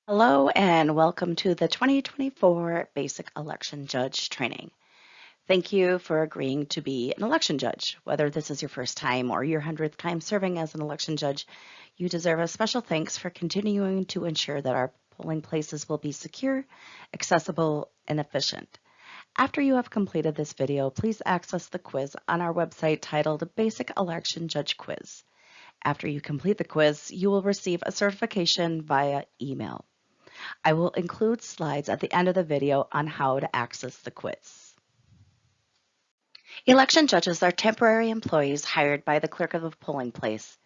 Hello and welcome to the 2024 Basic Election Judge Training. Thank you for agreeing to be an election judge. Whether this is your first time or your 100th time serving as an election judge, you deserve a special thanks for continuing to ensure that our polling places will be secure, accessible, and efficient. After you have completed this video, please access the quiz on our website titled Basic Election Judge Quiz. After you complete the quiz, you will receive a certification via email. I will include slides at the end of the video on how to access the quiz. Election judges are temporary employees hired by the clerk of the polling place.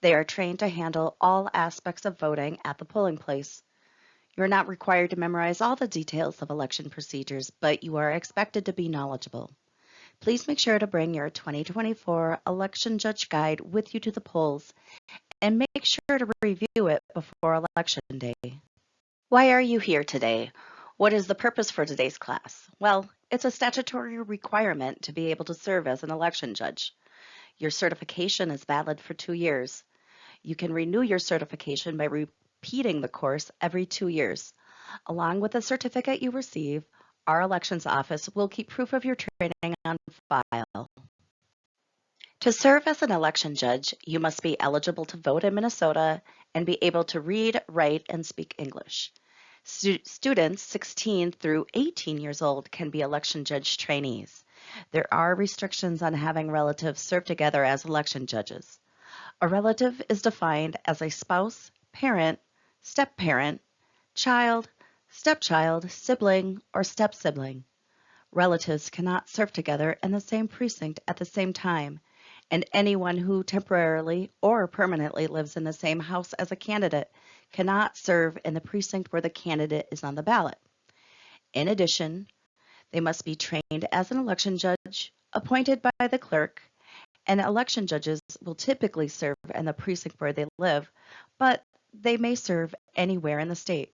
They are trained to handle all aspects of voting at the polling place. You are not required to memorize all the details of election procedures, but you are expected to be knowledgeable. Please make sure to bring your 2024 Election Judge Guide with you to the polls and make sure to review it before Election Day. Why are you here today? What is the purpose for today's class? Well, it's a statutory requirement to be able to serve as an election judge. Your certification is valid for 2 years. You can renew your certification by repeating the course every 2 years. Along with the certificate you receive, our elections office will keep proof of your training on file. To serve as an election judge, you must be eligible to vote in Minnesota and be able to read, write, and speak English. Students 16 through 18 years old can be election judge trainees. There are restrictions on having relatives serve together as election judges. A relative is defined as a spouse, parent, step-parent, child, stepchild, sibling, or step-sibling. Relatives cannot serve together in the same precinct at the same time, and anyone who temporarily or permanently lives in the same house as a candidate cannot serve in the precinct where the candidate is on the ballot. In addition, they must be trained as an election judge, appointed by the clerk, and election judges will typically serve in the precinct where they live, but they may serve anywhere in the state.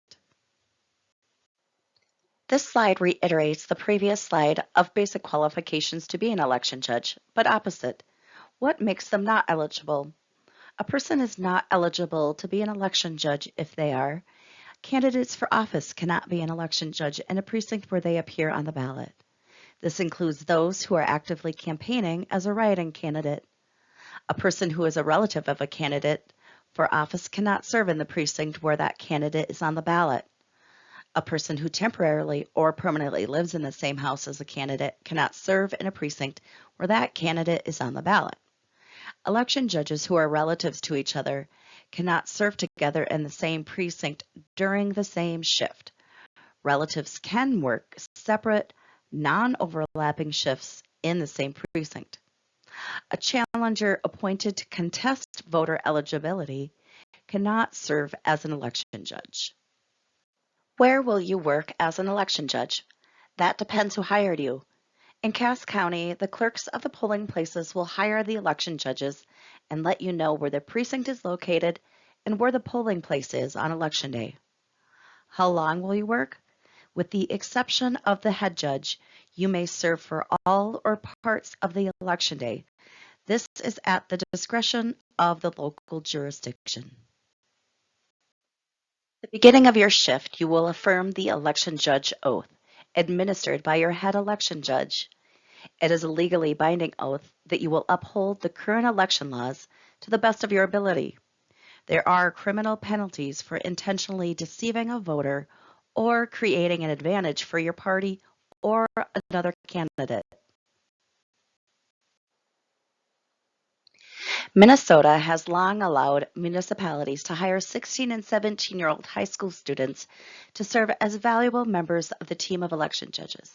This slide reiterates the previous slide of basic qualifications to be an election judge, but opposite. What makes them not eligible? A person is not eligible to be an election judge if they are. Candidates for office cannot be an election judge in a precinct where they appear on the ballot. This includes those who are actively campaigning as a write-in candidate. A person who is a relative of a candidate for office cannot serve in the precinct where that candidate is on the ballot. A person who temporarily or permanently lives in the same house as a candidate cannot serve in a precinct where that candidate is on the ballot. Election judges who are relatives to each other cannot serve together in the same precinct during the same shift. Relatives can work separate, non-overlapping shifts in the same precinct. A challenger appointed to contest voter eligibility cannot serve as an election judge. Where will you work as an election judge? That depends who hired you. In Cass County, the clerks of the polling places will hire the election judges and let you know where the precinct is located and where the polling place is on election day. How long will you work? With the exception of the head judge, you may serve for all or parts of the election day. This is at the discretion of the local jurisdiction. At the beginning of your shift, you will affirm the election judge oath, administered by your head election judge. It is a legally binding oath that you will uphold the current election laws to the best of your ability. There are criminal penalties for intentionally deceiving a voter or creating an advantage for your party or another candidate. Minnesota has long allowed municipalities to hire 16 and 17-year-old high school students to serve as valuable members of the team of election judges.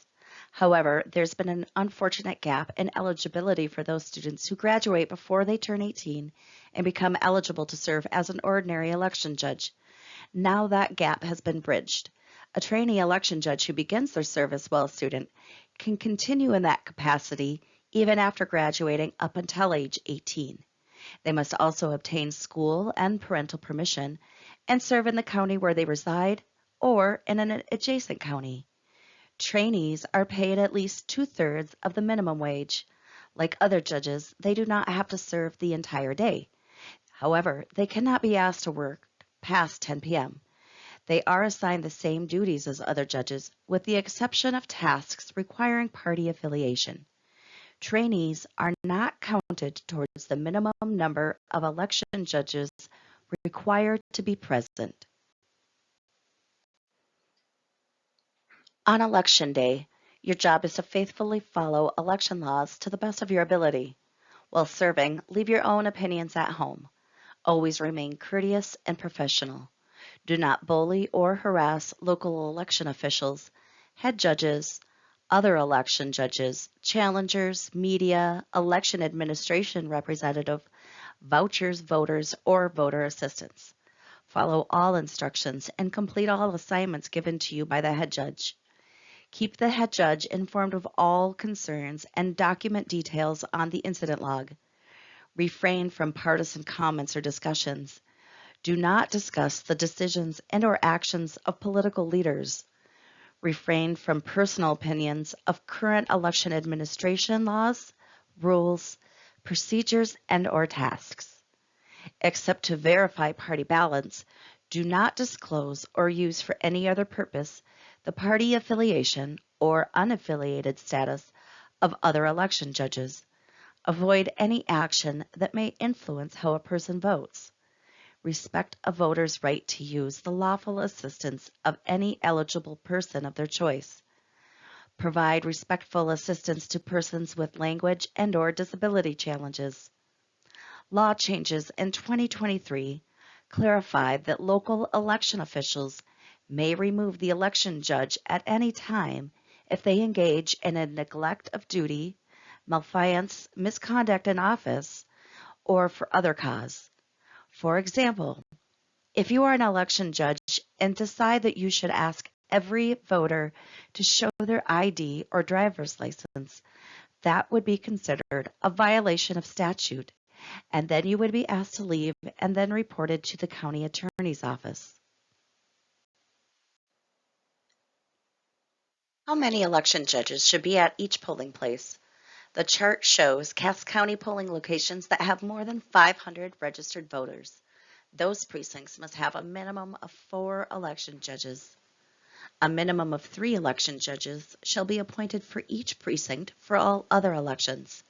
However, there's been an unfortunate gap in eligibility for those students who graduate before they turn 18 and become eligible to serve as an ordinary election judge. Now that gap has been bridged. A trainee election judge who begins their service while a student can continue in that capacity even after graduating up until age 18. They must also obtain school and parental permission and serve in the county where they reside or in an adjacent county. Trainees are paid at least 2/3 of the minimum wage. Like other judges, they do not have to serve the entire day. However, they cannot be asked to work past 10 p.m. They are assigned the same duties as other judges, with the exception of tasks requiring party affiliation. Trainees are not counted towards the minimum number of election judges required to be present. On election day, your job is to faithfully follow election laws to the best of your ability. While serving, leave your own opinions at home. Always remain courteous and professional. Do not bully or harass local election officials, head judges, other election judges, challengers, media, election administration representative, vouchers, voters, or voter assistants. Follow all instructions and complete all assignments given to you by the head judge. Keep the head judge informed of all concerns and document details on the incident log. Refrain from partisan comments or discussions. Do not discuss the decisions and/or actions of political leaders. Refrain from personal opinions of current election administration laws, rules, procedures, and/or tasks. Except to verify party ballots, do not disclose or use for any other purpose the party affiliation or unaffiliated status of other election judges. Avoid any action that may influence how a person votes. Respect a voter's right to use the lawful assistance of any eligible person of their choice. Provide respectful assistance to persons with language and/or disability challenges. Law changes in 2023 clarified that local election officials may remove the election judge at any time if they engage in a neglect of duty, malfeasance, misconduct in office, or for other cause. For example, if you are an election judge and decide that you should ask every voter to show their ID or driver's license, that would be considered a violation of statute, and then you would be asked to leave and then reported to the county attorney's office. How many election judges should be at each polling place? The chart shows Cass County polling locations that have more than 500 registered voters. Those precincts must have a minimum of 4 election judges. A minimum of 3 election judges shall be appointed for each precinct for all other elections.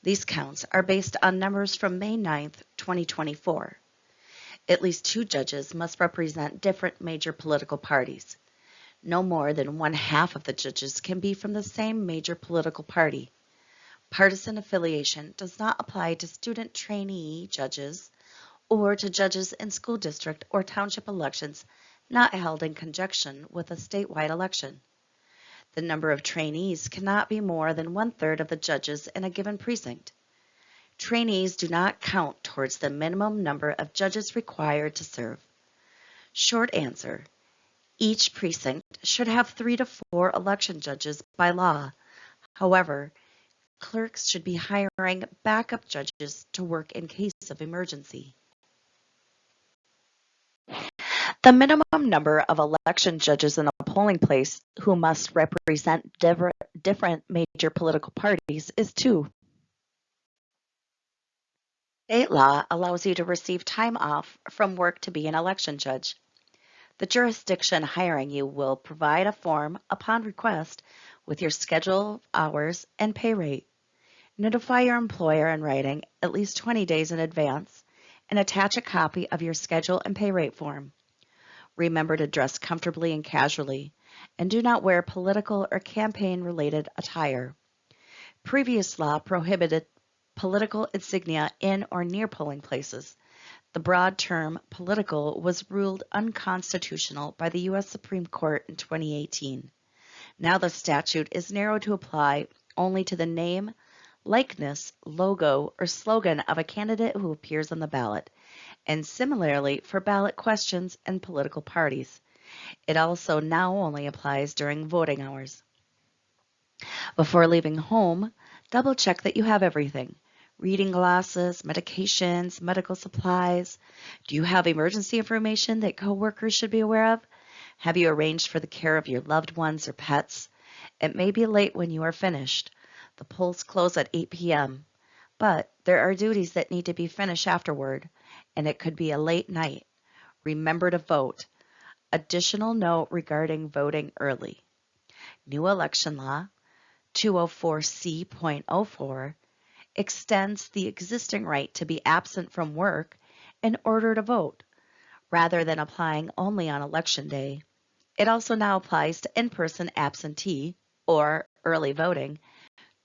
These counts are based on numbers from May 9, 2024. At least 2 judges must represent different major political parties. No more than 1/2 of the judges can be from the same major political party. Partisan affiliation does not apply to student trainee judges or to judges in school district or township elections not held in conjunction with a statewide election. The number of trainees cannot be more than 1/3 of the judges in a given precinct. Trainees do not count towards the minimum number of judges required to serve. Short answer: each precinct should have 3 to 4 election judges by law. However, clerks should be hiring backup judges to work in case of emergency. The minimum number of election judges in a polling place who must represent different major political parties is 2. State law allows you to receive time off from work to be an election judge. The jurisdiction hiring you will provide a form upon request with your schedule, hours, and pay rate. Notify your employer in writing at least 20 days in advance and attach a copy of your schedule and pay rate form. Remember to dress comfortably and casually, and do not wear political or campaign-related attire. Previous law prohibited political insignia in or near polling places. The broad term political was ruled unconstitutional by the U.S. Supreme Court in 2018. Now the statute is narrowed to apply only to the name, likeness, logo, or slogan of a candidate who appears on the ballot, and similarly for ballot questions and political parties. It also now only applies during voting hours. Before leaving home, double check that you have everything: reading glasses, medications, medical supplies. Do you have emergency information that coworkers should be aware of? Have you arranged for the care of your loved ones or pets? It may be late when you are finished. The polls close at 8 p.m., but there are duties that need to be finished afterward, and it could be a late night. Remember to vote. Additional note regarding voting early. New election law 204C.04 extends the existing right to be absent from work in order to vote, rather than applying only on election day. It also now applies to in-person absentee or early voting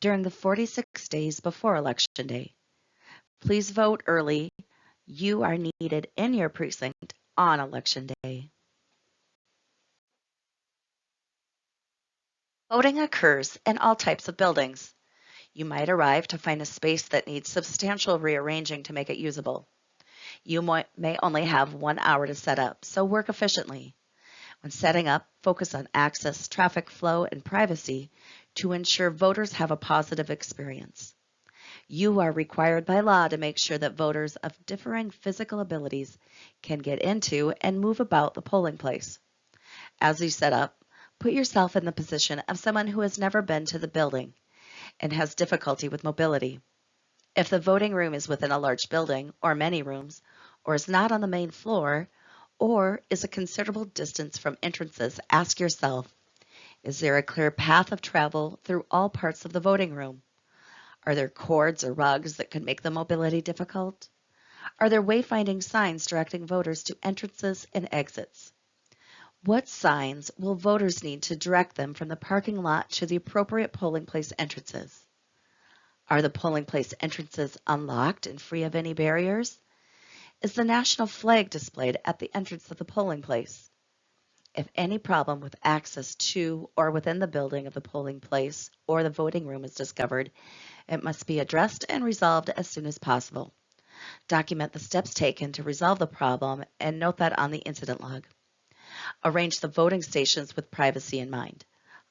during the 46 days before election day. Please vote early. You are needed in your precinct on election day. Voting occurs in all types of buildings. You might arrive to find a space that needs substantial rearranging to make it usable. You may only have 1 hour to set up, so work efficiently. When setting up, focus on access, traffic flow, and privacy to ensure voters have a positive experience. You are required by law to make sure that voters of differing physical abilities can get into and move about the polling place. As you set up, put yourself in the position of someone who has never been to the building and has difficulty with mobility. If the voting room is within a large building or many rooms, or is not on the main floor, or is a considerable distance from entrances, ask yourself, is there a clear path of travel through all parts of the voting room? Are there cords or rugs that could make the mobility difficult? Are there wayfinding signs directing voters to entrances and exits? What signs will voters need to direct them from the parking lot to the appropriate polling place entrances? Are the polling place entrances unlocked and free of any barriers? Is the national flag displayed at the entrance of the polling place? If any problem with access to or within the building of the polling place or the voting room is discovered, it must be addressed and resolved as soon as possible. Document the steps taken to resolve the problem and note that on the incident log. Arrange the voting stations with privacy in mind.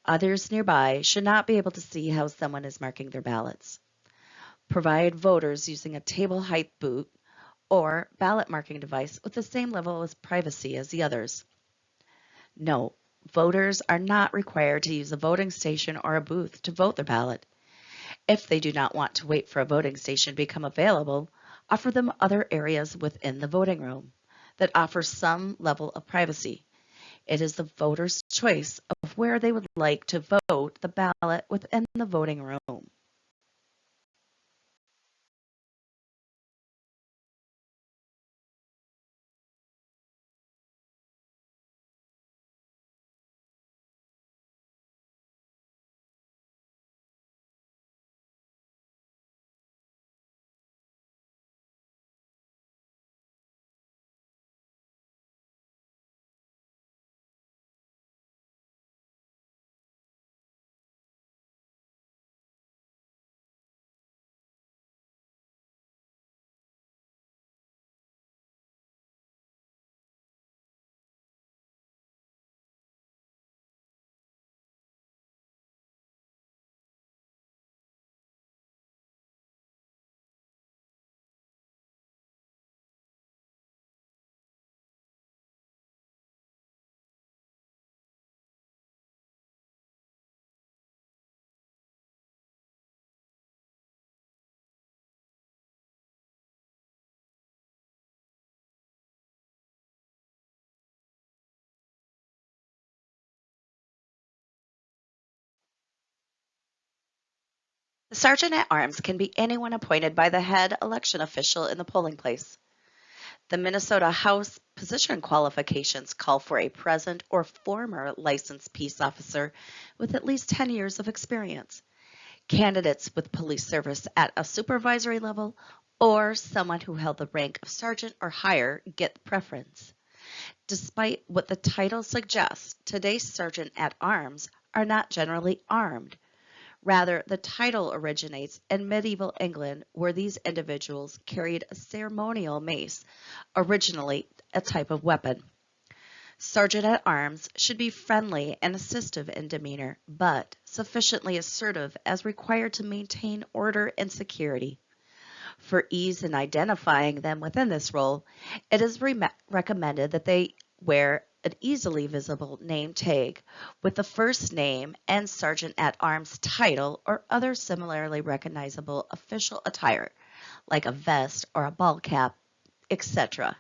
Others nearby should not be able to see how someone is marking their ballots. Provide voters using a table height booth or ballot marking device with the same level of privacy as the others. Note, voters are not required to use a voting station or a booth to vote their ballot. If they do not want to wait for a voting station to become available, offer them other areas within the voting room that offer some level of privacy. It is the voter's choice of where they would like to vote the ballot within the voting room. The sergeant at arms can be anyone appointed by the head election official in the polling place. The Minnesota House position qualifications call for a present or former licensed peace officer with at least 10 years of experience. Candidates with police service at a supervisory level or someone who held the rank of sergeant or higher get the preference. Despite what the title suggests, today's sergeant at arms are not generally armed. Rather, the title originates in medieval England, where these individuals carried a ceremonial mace, originally a type of weapon. Sergeant at arms should be friendly and assistive in demeanor, but sufficiently assertive as required to maintain order and security. For ease in identifying them within this role, it is recommended that they wear an easily visible name tag with the first name and sergeant at arms title or other similarly recognizable official attire, like a vest or a ball cap, etc.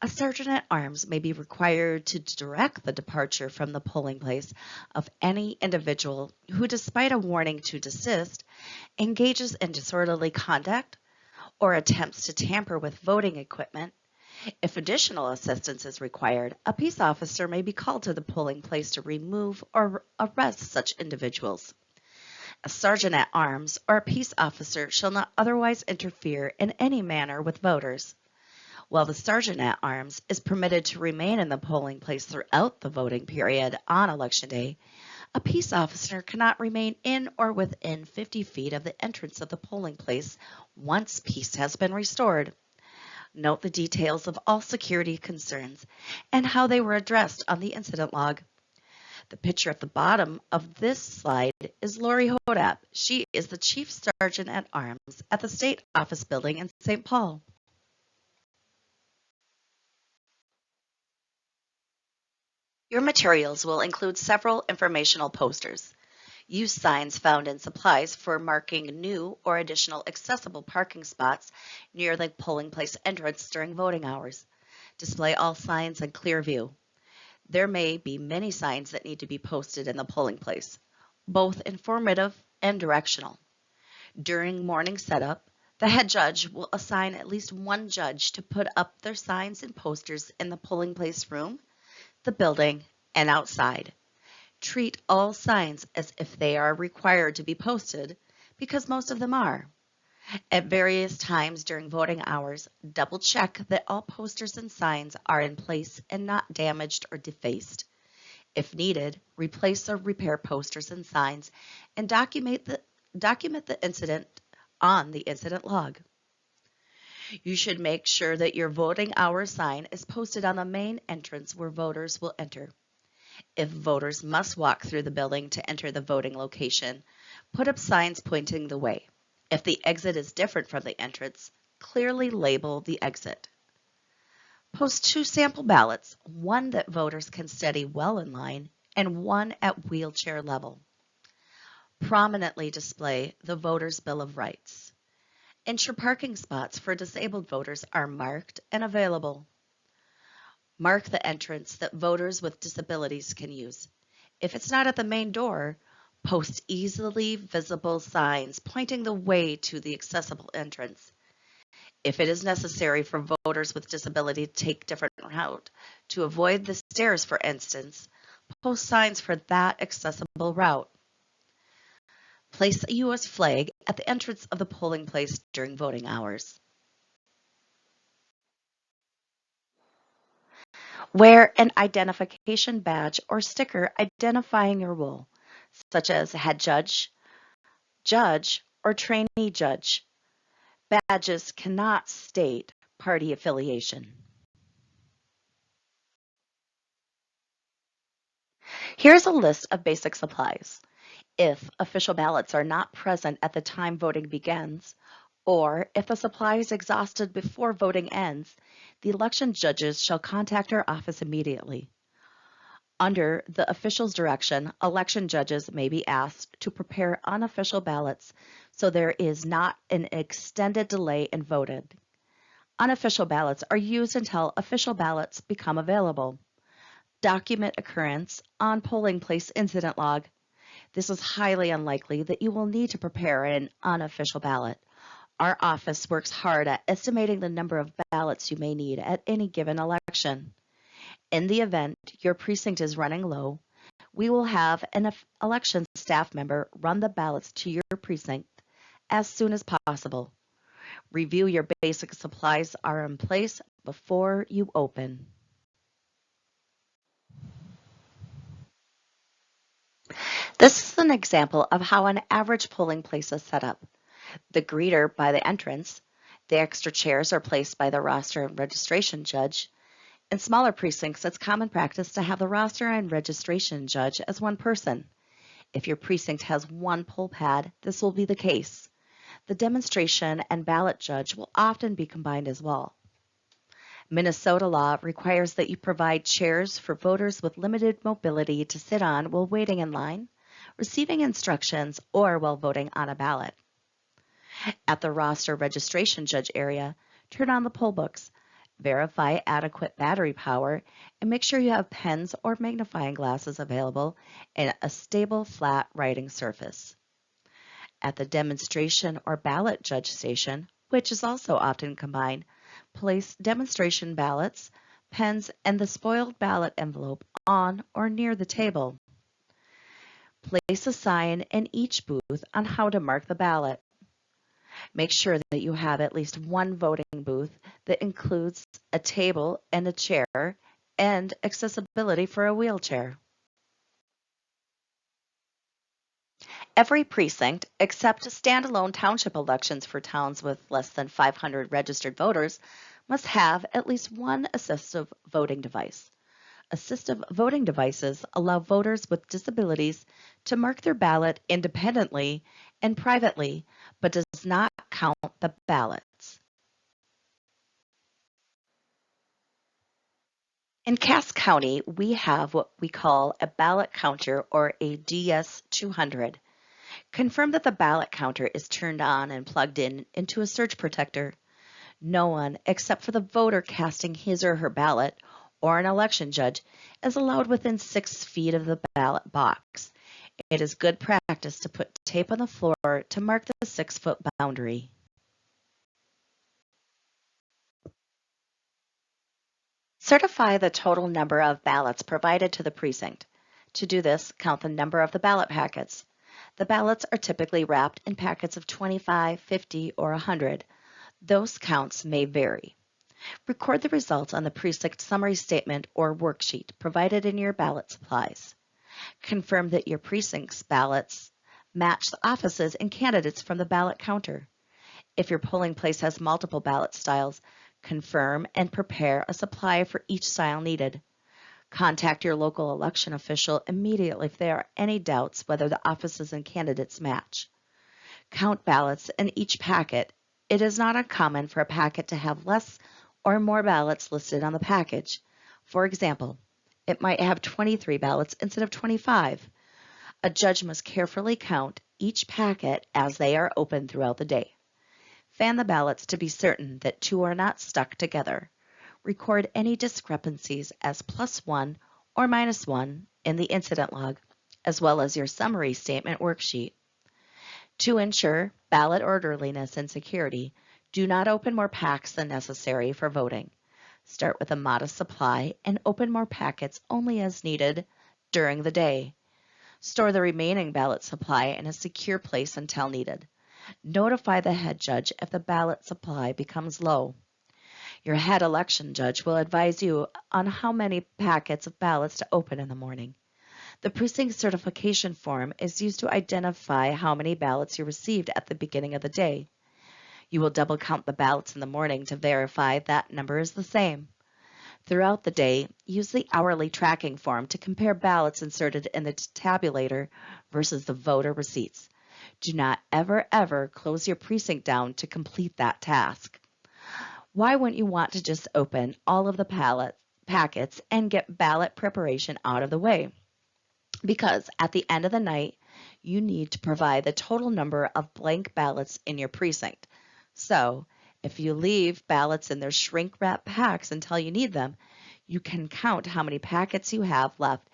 A sergeant at arms may be required to direct the departure from the polling place of any individual who, despite a warning to desist, engages in disorderly conduct or attempts to tamper with voting equipment. If additional assistance is required, a peace officer may be called to the polling place to remove or arrest such individuals. A sergeant at arms or a peace officer shall not otherwise interfere in any manner with voters. While the sergeant at arms is permitted to remain in the polling place throughout the voting period on Election Day, a peace officer cannot remain in or within 50 feet of the entrance of the polling place once peace has been restored. Note the details of all security concerns and how they were addressed on the incident log. The picture at the bottom of this slide is Lori Hodap. She is the Chief Sergeant at Arms at the State Office Building in St. Paul. Your materials will include several informational posters. Use signs found in supplies for marking new or additional accessible parking spots near the polling place entrance during voting hours. Display all signs in clear view. There may be many signs that need to be posted in the polling place, both informative and directional. During morning setup, the head judge will assign at least one judge to put up their signs and posters in the polling place room, the building, and outside. Treat all signs as if they are required to be posted, because most of them are. At various times during voting hours, double check that all posters and signs are in place and not damaged or defaced. If needed, replace or repair posters and signs and document the incident on the incident log. You should make sure that your voting hour sign is posted on the main entrance where voters will enter. If voters must walk through the building to enter the voting location, put up signs pointing the way. If the exit is different from the entrance, clearly label the exit. Post 2 sample ballots, one that voters can study well in line and one at wheelchair level. Prominently display the Voters' Bill of Rights. Ensure parking spots for disabled voters are marked and available. Mark the entrance that voters with disabilities can use. If it's not at the main door, post easily visible signs pointing the way to the accessible entrance. If it is necessary for voters with disability to take different route to avoid the stairs, for instance, post signs for that accessible route. Place a U.S. flag at the entrance of the polling place during voting hours. Wear an identification badge or sticker identifying your role, such as head judge, judge, or trainee judge. Badges cannot state party affiliation. Here's a list of basic supplies. If official ballots are not present at the time voting begins, or if the supply is exhausted before voting ends, the election judges shall contact our office immediately. Under the official's direction, election judges may be asked to prepare unofficial ballots so there is not an extended delay in voting. Unofficial ballots are used until official ballots become available. Document occurrence on polling place incident log. This is highly unlikely that you will need to prepare an unofficial ballot. Our office works hard at estimating the number of ballots you may need at any given election. In the event your precinct is running low, we will have an election staff member run the ballots to your precinct as soon as possible. Review your basic supplies are in place before you open. This is an example of how an average polling place is set up. The greeter by the entrance, the extra chairs are placed by the roster and registration judge. In smaller precincts, it's common practice to have the roster and registration judge as one person. If your precinct has one poll pad, this will be the case. The demonstration and ballot judge will often be combined as well. Minnesota law requires that you provide chairs for voters with limited mobility to sit on while waiting in line, receiving instructions, or while voting on a ballot. At the roster registration judge area, turn on the poll books. Verify adequate battery power and make sure you have pens or magnifying glasses available and a stable flat writing surface. At the demonstration or ballot judge station, which is also often combined, place demonstration ballots, pens, and the spoiled ballot envelope on or near the table. Place a sign in each booth on how to mark the ballot. Make sure that you have at least one voting booth that includes a table and a chair and accessibility for a wheelchair. Every precinct, except standalone township elections for towns with less than 500 registered voters, must have at least one assistive voting device. Assistive voting devices allow voters with disabilities to mark their ballot independently and privately, but does not count the ballots. In Cass County, we have what we call a ballot counter or a DS200. Confirm that the ballot counter is turned on and plugged in into a surge protector. No one, except for the voter casting his or her ballot, or an election judge, is allowed within 6 feet of the ballot box. It is good practice to put tape on the floor to mark the 6-foot boundary. Certify the total number of ballots provided to the precinct. To do this, count the number of the ballot packets. The ballots are typically wrapped in packets of 25, 50, or 100. Those counts may vary. Record the results on the precinct summary statement or worksheet provided in your ballot supplies. Confirm that your precinct's ballots match the offices and candidates from the ballot counter. If your polling place has multiple ballot styles, confirm and prepare a supply for each style needed. Contact your local election official immediately if there are any doubts whether the offices and candidates match. Count ballots in each packet. It is not uncommon for a packet to have less or more ballots listed on the package. For example, it might have 23 ballots instead of 25. A judge must carefully count each packet as they are opened throughout the day. Fan the ballots to be certain that 2 are not stuck together. Record any discrepancies as +1 or -1 in the incident log, as well as your summary statement worksheet. To ensure ballot orderliness and security, do not open more packs than necessary for voting. Start with a modest supply and open more packets only as needed during the day. Store the remaining ballot supply in a secure place until needed. Notify the head judge if the ballot supply becomes low. Your head election judge will advise you on how many packets of ballots to open in the morning. The precinct certification form is used to identify how many ballots you received at the beginning of the day. You will double count the ballots in the morning to verify that number is the same. Throughout the day, use the hourly tracking form to compare ballots inserted in the tabulator versus the voter receipts. Do not ever close your precinct down to complete that task. Why wouldn't you want to just open all of the packets and get ballot preparation out of the way? Because at the end of the night, you need to provide the total number of blank ballots in your precinct. So, if you leave ballots in their shrink wrap packs until you need them, you can count how many packets you have left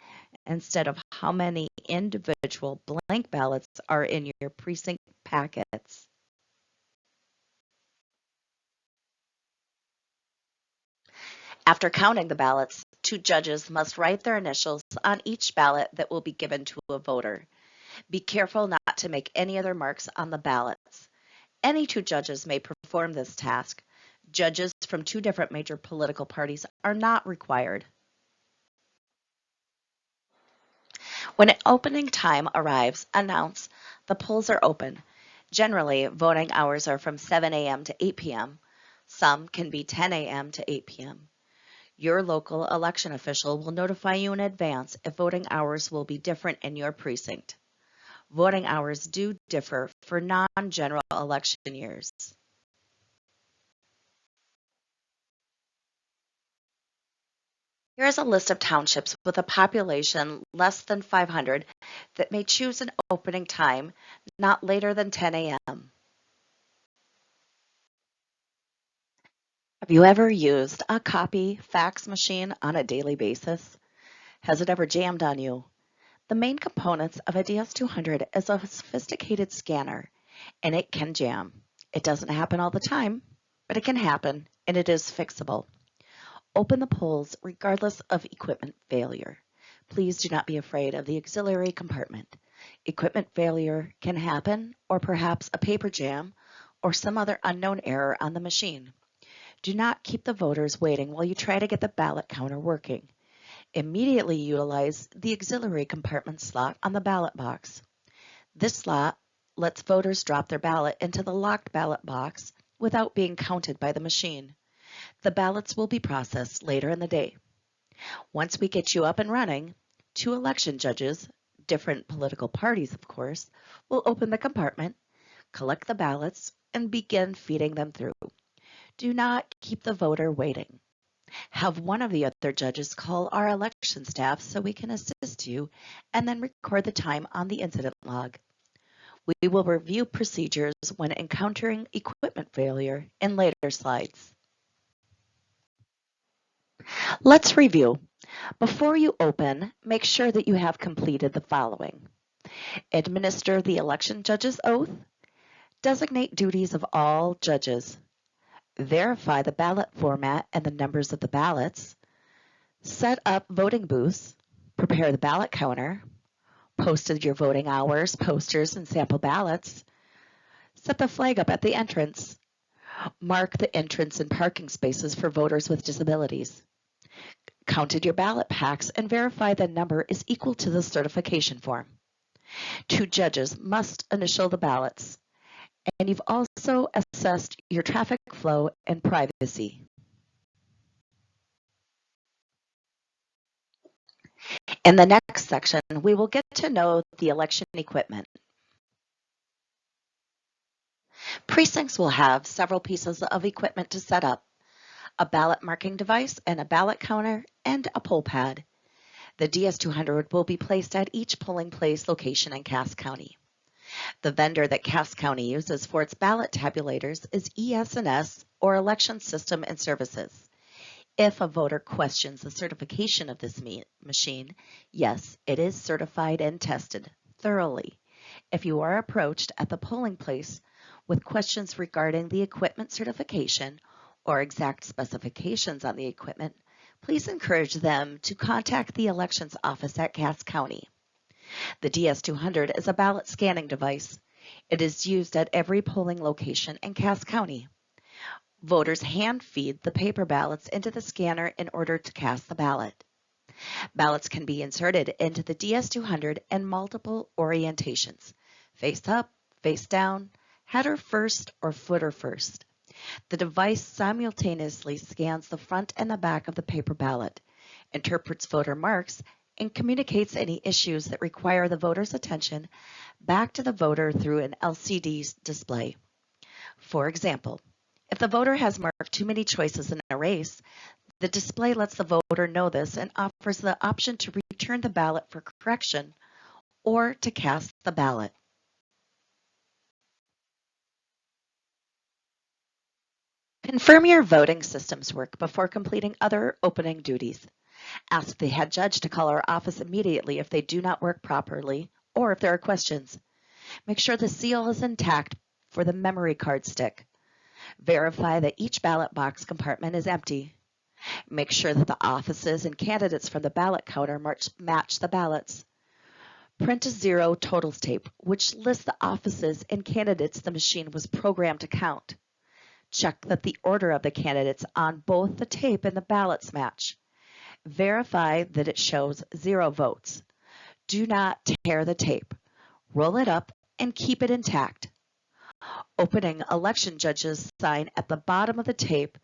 instead of how many individual blank ballots are in your precinct packets. After counting the ballots, 2 judges must write their initials on each ballot that will be given to a voter. Be careful not to make any other marks on the ballots. Any 2 judges may perform this task. Judges from 2 different major political parties are not required. When opening time arrives, announce the polls are open. Generally, voting hours are from 7 a.m. to 8 p.m. Some can be 10 a.m. to 8 p.m. Your local election official will notify you in advance if voting hours will be different in your precinct. Voting hours do differ for non-general election years. Here is a list of townships with a population less than 500 that may choose an opening time not later than 10 a.m. Have you ever used a copy fax machine on a daily basis? Has it ever jammed on you? The main components of a DS200 is a sophisticated scanner, and it can jam. It doesn't happen all the time, but it can happen, and it is fixable. Open the pulls regardless of equipment failure. Please do not be afraid of the auxiliary compartment. Equipment failure can happen, or perhaps a paper jam, or some other unknown error on the machine. Do not keep the voters waiting while you try to get the ballot counter working. Immediately utilize the auxiliary compartment slot on the ballot box. This slot lets voters drop their ballot into the locked ballot box without being counted by the machine. The ballots will be processed later in the day. Once we get you up and running, 2 election judges, different political parties of course, will open the compartment, collect the ballots, and begin feeding them through. Do not keep the voter waiting. Have one of the other judges call our election staff so we can assist you, and then record the time on the incident log. We will review procedures when encountering equipment failure in later slides. Let's review. Before you open, make sure that you have completed the following. Administer the election judge's oath. Designate duties of all judges. Verify the ballot format and the numbers of the ballots. Set up voting booths. Prepare the ballot counter. Posted your voting hours, posters, and sample ballots. Set the flag up at the entrance. Mark the entrance and parking spaces for voters with disabilities. Counted your ballot packs and verify the number is equal to the certification form. 2 judges must initial the ballots. And you've also assessed your traffic flow and privacy. In the next section, we will get to know the election equipment. Precincts will have several pieces of equipment to set up: a ballot marking device and a ballot counter and a poll pad. The DS200 will be placed at each polling place location in Cass County. The vendor that Cass County uses for its ballot tabulators is ES&S, or Election System and Services. If a voter questions the certification of this machine, yes, it is certified and tested thoroughly. If you are approached at the polling place with questions regarding the equipment certification or exact specifications on the equipment, please encourage them to contact the elections office at Cass County. The DS200 is a ballot scanning device. It is used at every polling location in Cass County. Voters hand feed the paper ballots into the scanner in order to cast the ballot. Ballots can be inserted into the DS200 in multiple orientations: face up, face down, header first, or footer first. The device simultaneously scans the front and the back of the paper ballot, interprets voter marks, and communicates any issues that require the voter's attention back to the voter through an LCD display. For example, if the voter has marked too many choices in a race, the display lets the voter know this and offers the option to return the ballot for correction or to cast the ballot. Confirm your voting systems work before completing other opening duties. Ask the head judge to call our office immediately if they do not work properly or if there are questions. Make sure the seal is intact for the memory card stick. Verify that each ballot box compartment is empty. Make sure that the offices and candidates from the ballot counter match the ballots. Print a zero totals tape, which lists the offices and candidates the machine was programmed to count. Check that the order of the candidates on both the tape and the ballots match. Verify that it shows 0 votes. Do not tear the tape. Roll it up and keep it intact. Opening election judge's sign at the bottom of the tape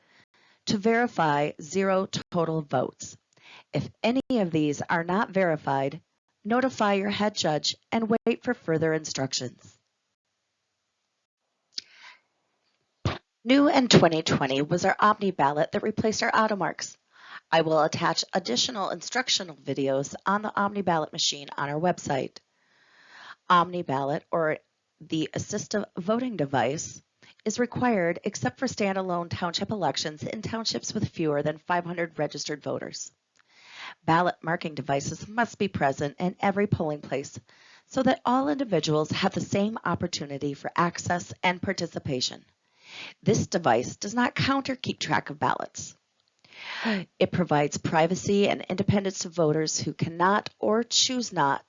to verify 0 total votes. If any of these are not verified, notify your head judge and wait for further instructions. New in 2020 was our Omni ballot that replaced our AutoMarks. I will attach additional instructional videos on the Omni ballot machine on our website. Omni ballot, or the assistive voting device, is required except for standalone township elections in townships with fewer than 500 registered voters. Ballot marking devices must be present in every polling place so that all individuals have the same opportunity for access and participation. This device does not count or keep track of ballots. It provides privacy and independence to voters who cannot or choose not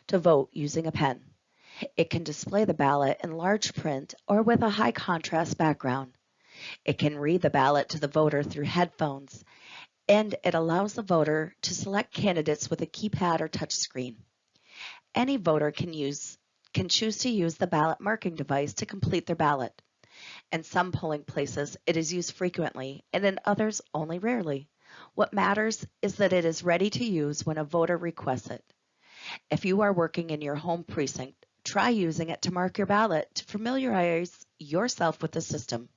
to vote using a pen. It can display the ballot in large print or with a high contrast background. It can read the ballot to the voter through headphones, and it allows the voter to select candidates with a keypad or touchscreen. Any voter can choose to use the ballot marking device to complete their ballot. In some polling places, it is used frequently, and in others, only rarely. What matters is that it is ready to use when a voter requests it. If you are working in your home precinct, try using it to mark your ballot to familiarize yourself with the system.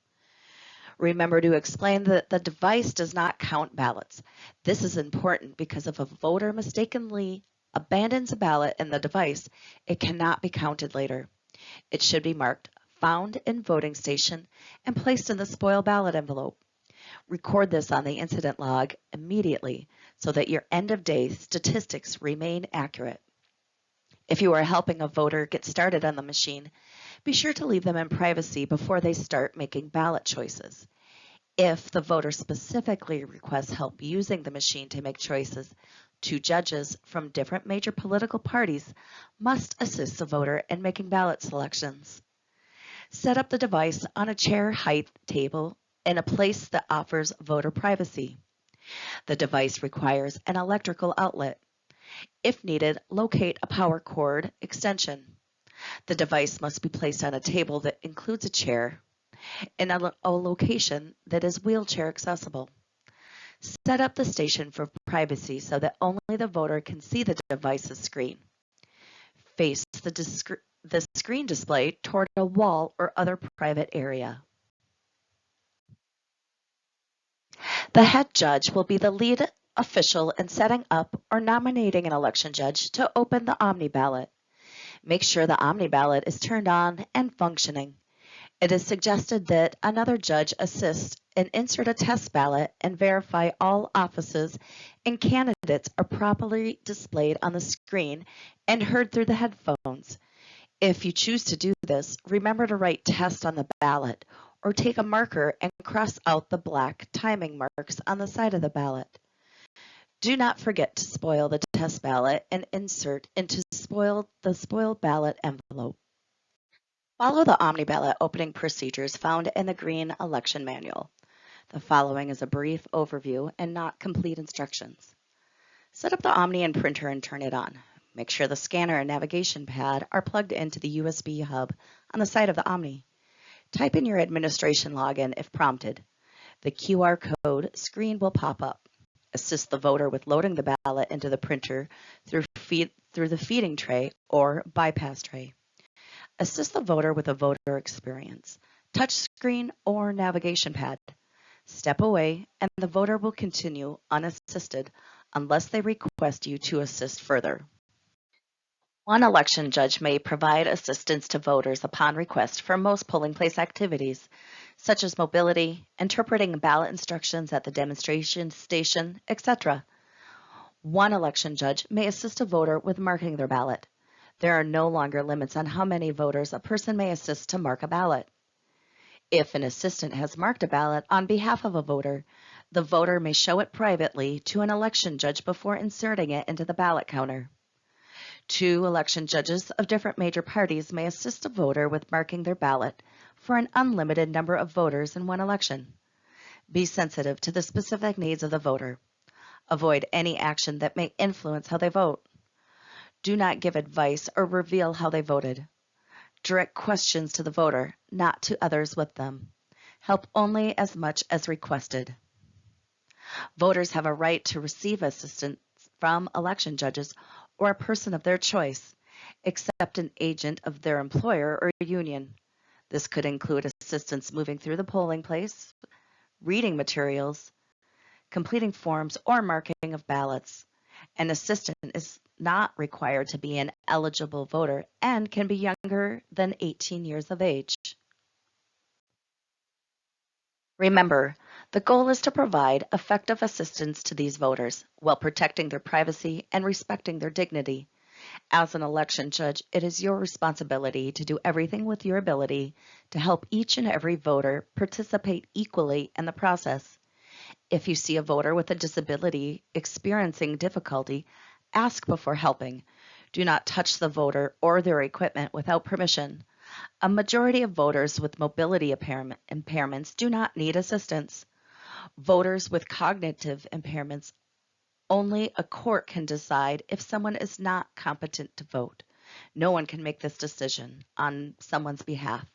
Remember to explain that the device does not count ballots. This is important because if a voter mistakenly abandons a ballot in the device, it cannot be counted later. It should be marked "Found in voting station" and placed in the spoiled ballot envelope. Record this on the incident log immediately so that your end-of-day statistics remain accurate. If you are helping a voter get started on the machine, be sure to leave them in privacy before they start making ballot choices. If the voter specifically requests help using the machine to make choices, 2 judges from different major political parties must assist the voter in making ballot selections. Set up the device on a chair height table in a place that offers voter privacy. The device requires an electrical outlet. If needed, locate a power cord extension. The device must be placed on a table that includes a chair in a location that is wheelchair accessible. Set up the station for privacy so that only the voter can see the device's screen. Face the screen display toward a wall or other private area. The head judge will be the lead official in setting up or nominating an election judge to open the Omni ballot. Make sure the Omni ballot is turned on and functioning. It is suggested that another judge assist and insert a test ballot and verify all offices and candidates are properly displayed on the screen and heard through the headphones. If you choose to do this, remember to write "test" on the ballot or take a marker and cross out the black timing marks on the side of the ballot. Do not forget to spoil the test ballot and insert into the spoiled ballot envelope. Follow the Omni ballot opening procedures found in the Green Election Manual. The following is a brief overview and not complete instructions. Set up the Omni and printer and turn it on. Make sure the scanner and navigation pad are plugged into the USB hub on the side of the Omni. Type in your administration login if prompted. The QR code screen will pop up. Assist the voter with loading the ballot into the printer through the feeding tray or bypass tray. Assist the voter with a voter experience, touchscreen or navigation pad. Step away and the voter will continue unassisted unless they request you to assist further. One election judge may provide assistance to voters upon request for most polling place activities, such as mobility, interpreting ballot instructions at the demonstration station, etc. One election judge may assist a voter with marking their ballot. There are no longer limits on how many voters a person may assist to mark a ballot. If an assistant has marked a ballot on behalf of a voter, the voter may show it privately to an election judge before inserting it into the ballot counter. 2 election judges of different major parties may assist a voter with marking their ballot for an unlimited number of voters in one election. Be sensitive to the specific needs of the voter. Avoid any action that may influence how they vote. Do not give advice or reveal how they voted. Direct questions to the voter, not to others with them. Help only as much as requested. Voters have a right to receive assistance from election judges or a person of their choice, except an agent of their employer or union. This could include assistance moving through the polling place, reading materials, completing forms, or marking of ballots. An assistant is not required to be an eligible voter and can be younger than 18 years of age. Remember, the goal is to provide effective assistance to these voters while protecting their privacy and respecting their dignity. As an election judge, it is your responsibility to do everything with your ability to help each and every voter participate equally in the process. If you see a voter with a disability experiencing difficulty, ask before helping. Do not touch the voter or their equipment without permission. A majority of voters with mobility impairments do not need assistance. Voters with cognitive impairments, only a court can decide if someone is not competent to vote. No one can make this decision on someone's behalf,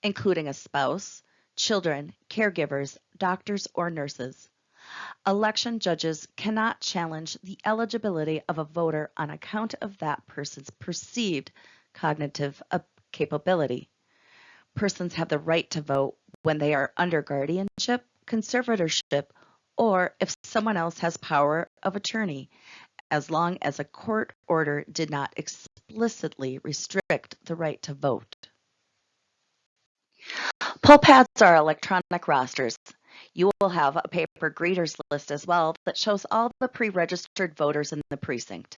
including a spouse, children, caregivers, doctors, or nurses. Election judges cannot challenge the eligibility of a voter on account of that person's perceived cognitive capability. Persons have the right to vote when they are under guardianship, conservatorship, or if someone else has power of attorney, as long as a court order did not explicitly restrict the right to vote. Poll pads are electronic rosters. You will have a paper greeters list as well that shows all the pre-registered voters in the precinct.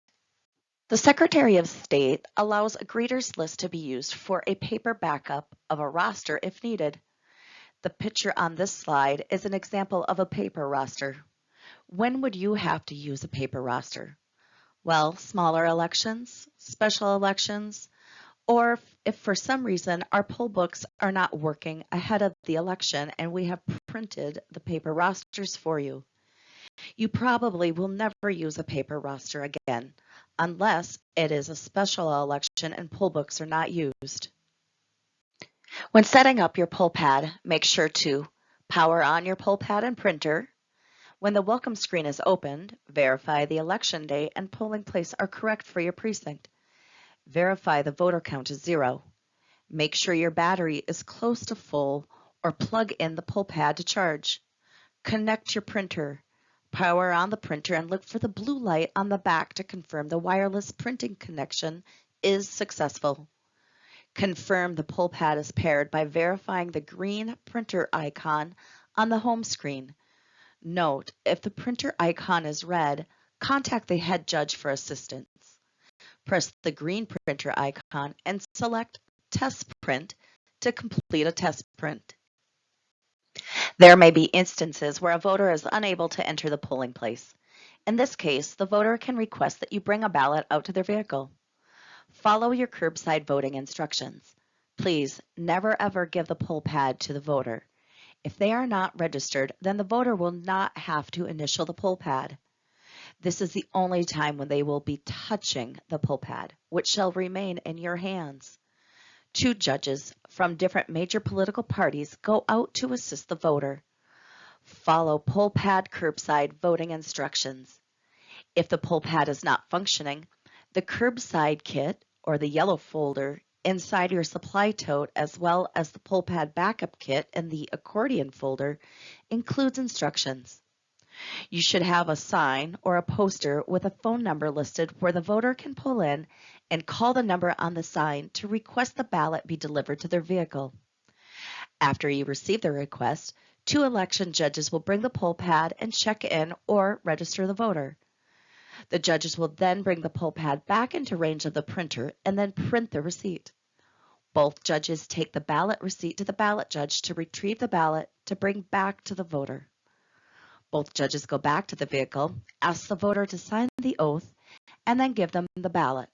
The Secretary of State allows a greeters list to be used for a paper backup of a roster if needed. The picture on this slide is an example of a paper roster. When would you have to use a paper roster? Well, smaller elections, special elections, or if for some reason our poll books are not working ahead of the election and we have printed the paper rosters for you. You probably will never use a paper roster again, unless it is a special election and poll books are not used. When setting up your poll pad, make sure to power on your poll pad and printer. When the welcome screen is opened, verify the election day and polling place are correct for your precinct. Verify the voter count is 0. Make sure your battery is close to full or plug in the poll pad to charge. Connect your printer. Power on the printer and look for the blue light on the back to confirm the wireless printing connection is successful. Confirm the poll pad is paired by verifying the green printer icon on the home screen. Note, if the printer icon is red, contact the head judge for assistance. Press the green printer icon and select Test Print to complete a test print. There may be instances where a voter is unable to enter the polling place. In this case, the voter can request that you bring a ballot out to their vehicle. Follow your curbside voting instructions. Please never ever give the poll pad to the voter. If they are not registered, then the voter will not have to initial the poll pad. This is the only time when they will be touching the poll pad, which shall remain in your hands. 2 judges from different major political parties go out to assist the voter. Follow poll pad curbside voting instructions. If the poll pad is not functioning, the curbside kit or the yellow folder inside your supply tote, as well as the poll pad backup kit and the accordion folder, includes instructions. You should have a sign or a poster with a phone number listed where the voter can pull in and call the number on the sign to request the ballot be delivered to their vehicle. After you receive the request, 2 election judges will bring the poll pad and check in or register the voter. The judges will then bring the poll pad back into range of the printer and then print the receipt. Both judges take the ballot receipt to the ballot judge to retrieve the ballot to bring back to the voter. Both judges go back to the vehicle, ask the voter to sign the oath, and then give them the ballot.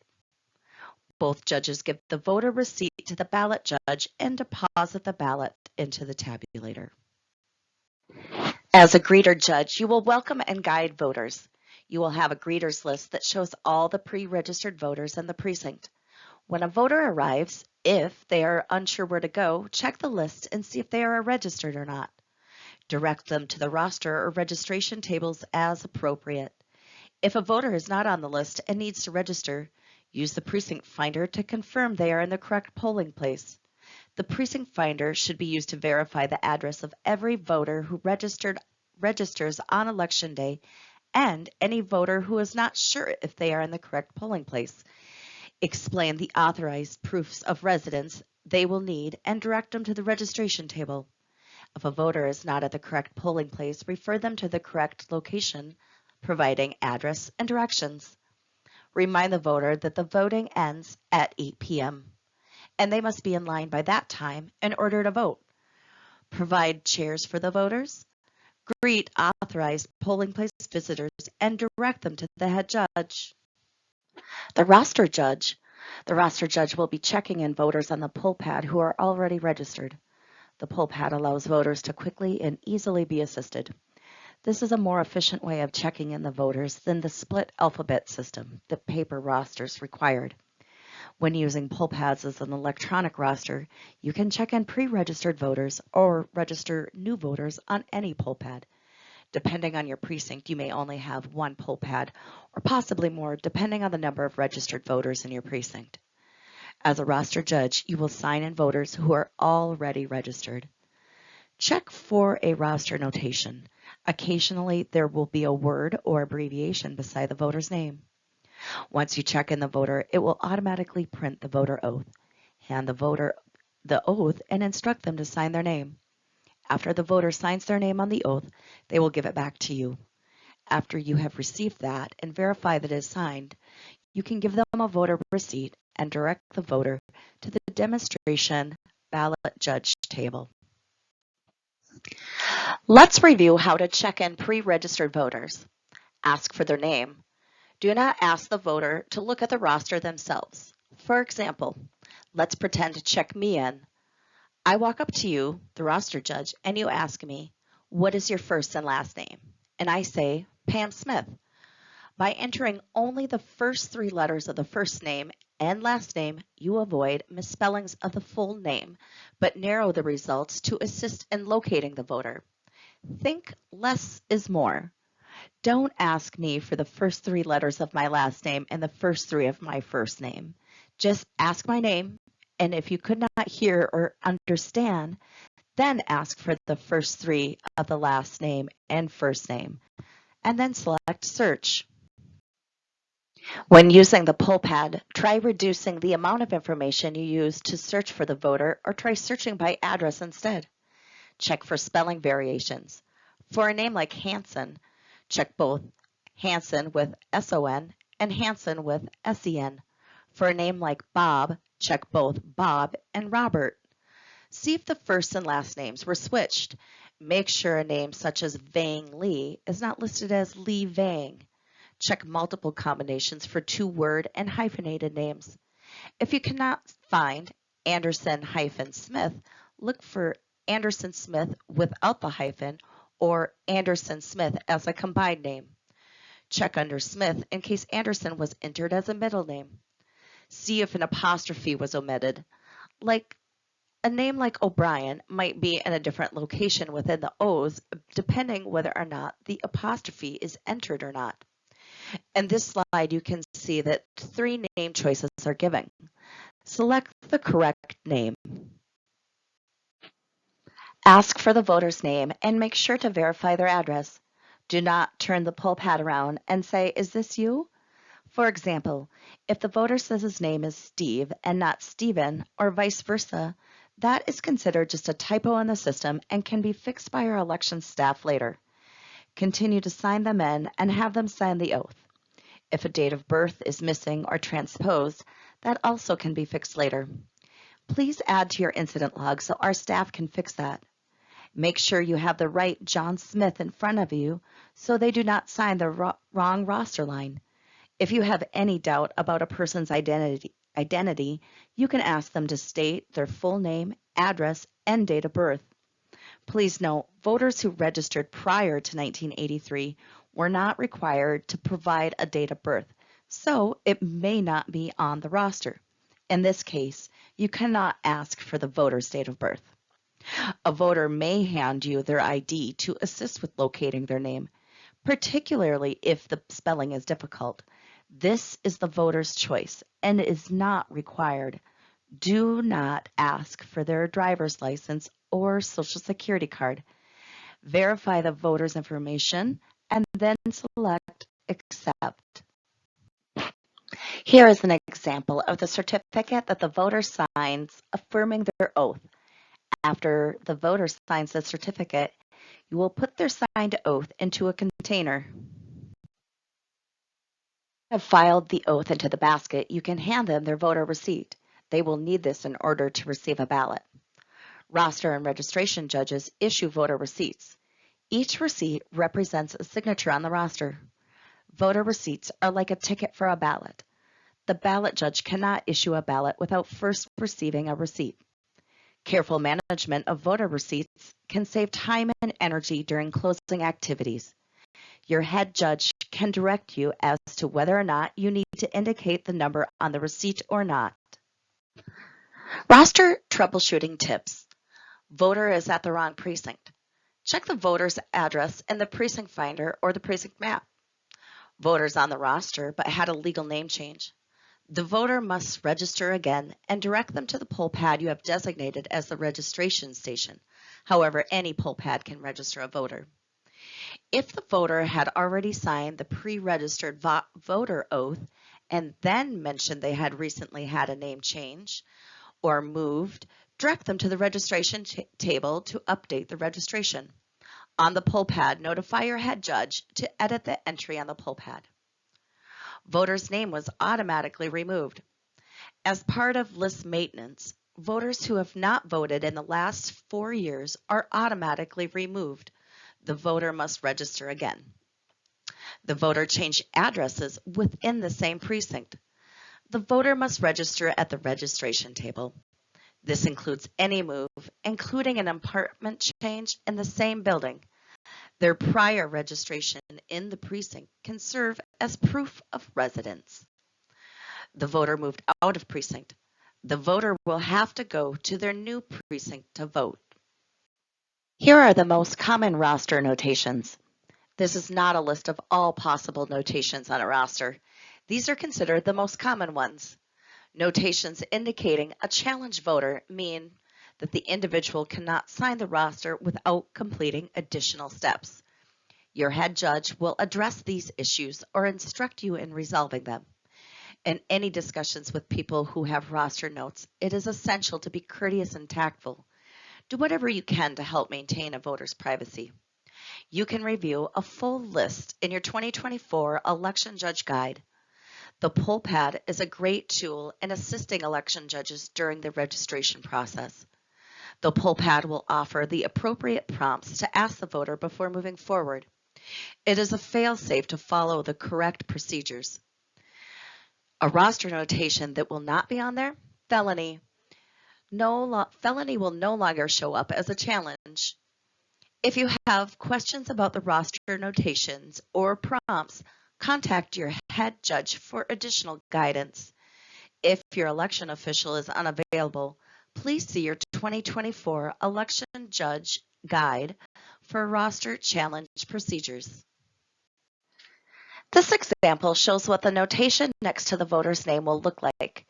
Both judges give the voter receipt to the ballot judge and deposit the ballot into the tabulator. As a greeter judge, you will welcome and guide voters. You will have a greeters list that shows all the pre-registered voters in the precinct. When a voter arrives, if they are unsure where to go, check the list and see if they are registered or not. Direct them to the roster or registration tables as appropriate. If a voter is not on the list and needs to register, use the precinct finder to confirm they are in the correct polling place. The precinct finder should be used to verify the address of every voter who registers on election day and any voter who is not sure if they are in the correct polling place. Explain the authorized proofs of residence they will need and direct them to the registration table. If a voter is not at the correct polling place, refer them to the correct location, providing address and directions. Remind the voter that the voting ends at 8 p.m. and they must be in line by that time in order to vote. Provide chairs for the voters. Greet authorized polling place visitors and direct them to the head judge. The roster judge. The roster judge will be checking in voters on the poll pad who are already registered. The poll pad allows voters to quickly and easily be assisted. This is a more efficient way of checking in the voters than the split alphabet system that paper rosters required. When using poll pads as an electronic roster, you can check in pre-registered voters or register new voters on any poll pad. Depending on your precinct, you may only have one poll pad or possibly more depending on the number of registered voters in your precinct. As a roster judge, you will sign in voters who are already registered. Check for a roster notation. Occasionally, there will be a word or abbreviation beside the voter's name. Once you check in the voter, it will automatically print the voter oath. Hand the voter the oath and instruct them to sign their name. After the voter signs their name on the oath, they will give it back to you. After you have received that and verify that it is signed, you can give them a voter receipt and direct the voter to the demonstration ballot judge table. Let's review how to check in pre-registered voters. Ask for their name. Do not ask the voter to look at the roster themselves. For example, let's pretend to check me in. I walk up to you, the roster judge, and you ask me, what is your first and last name? And I say, Pam Smith. By entering only the first three letters of the first name and last name, you avoid misspellings of the full name, but narrow the results to assist in locating the voter. Think less is more. Don't ask me for the first three letters of my last name and the first three of my first name. Just ask my name, and if you could not hear or understand, then ask for the first three of the last name and first name, and then select Search. When using the poll pad, try reducing the amount of information you use to search for the voter or try searching by address instead. Check for spelling variations. For a name like Hanson, check both Hanson with S-O-N and Hanson with S-E-N. For a name like Bob, check both Bob and Robert. See if the first and last names were switched. Make sure a name such as Vang Lee is not listed as Lee Vang. Check multiple combinations for two-word and hyphenated names. If you cannot find Anderson-Smith, look for Anderson Smith without the hyphen or Anderson Smith as a combined name. Check under Smith in case Anderson was entered as a middle name. See if an apostrophe was omitted. Like a name like O'Brien might be in a different location within the O's depending whether or not the apostrophe is entered or not. In this slide, you can see that three name choices are given. Select the correct name. Ask for the voter's name and make sure to verify their address. Do not turn the poll pad around and say, is this you? For example, if the voter says his name is Steve and not Stephen, or vice versa, that is considered just a typo in the system and can be fixed by our election staff later. Continue to sign them in and have them sign the oath. If a date of birth is missing or transposed, that also can be fixed later. Please add to your incident log so our staff can fix that. Make sure you have the right John Smith in front of you so they do not sign the wrong roster line. If you have any doubt about a person's identity, you can ask them to state their full name, address, and date of birth. Please note, voters who registered prior to 1983 were not required to provide a date of birth, so it may not be on the roster. In this case, you cannot ask for the voter's date of birth. A voter may hand you their ID to assist with locating their name, particularly if the spelling is difficult. This is the voter's choice and is not required. Do not ask for their driver's license or social security card. Verify the voter's information and then select Accept. Here is an example of the certificate that the voter signs affirming their oath. After the voter signs the certificate, you will put their signed oath into a container. Have filed the oath into the basket, you can hand them their voter receipt. They will need this in order to receive a ballot. Roster and registration judges issue voter receipts. Each receipt represents a signature on the roster. Voter receipts are like a ticket for a ballot. The ballot judge cannot issue a ballot without first receiving a receipt. Careful management of voter receipts can save time and energy during closing activities. Your head judge can direct you as to whether or not you need to indicate the number on the receipt or not. Roster troubleshooting tips. Voter is at the wrong precinct. Check the voter's address in the precinct finder or the precinct map. Voter's on the roster but had a legal name change. The voter must register again and direct them to the poll pad you have designated as the registration station. However, any poll pad can register a voter. If the voter had already signed the pre-registered voter oath and then mentioned they had recently had a name change or moved, direct them to the registration table to update the registration. On the poll pad, notify your head judge to edit the entry on the poll pad. Voter's name was automatically removed. As part of list maintenance, voters who have not voted in the last 4 years are automatically removed. The voter must register again. The voter changed addresses within the same precinct. The voter must register at the registration table. This includes any move, including an apartment change in the same building. Their prior registration in the precinct can serve as proof of residence. The voter moved out of precinct. The voter will have to go to their new precinct to vote. Here are the most common roster notations. This is not a list of all possible notations on a roster. These are considered the most common ones. Notations indicating a challenged voter mean that the individual cannot sign the roster without completing additional steps. Your head judge will address these issues or instruct you in resolving them. In any discussions with people who have roster notes, it is essential to be courteous and tactful. Do whatever you can to help maintain a voter's privacy. You can review a full list in your 2024 Election Judge Guide. The poll pad is a great tool in assisting election judges during the registration process. The poll pad will offer the appropriate prompts to ask the voter before moving forward. It is a fail-safe to follow the correct procedures. A roster notation that will not be on there, felony. Felony will no longer show up as a challenge. If you have questions about the roster notations or prompts, contact your head judge for additional guidance. If your election official is unavailable, please see your 2024 Election Judge Guide for roster challenge procedures. This example shows what the notation next to the voter's name will look like.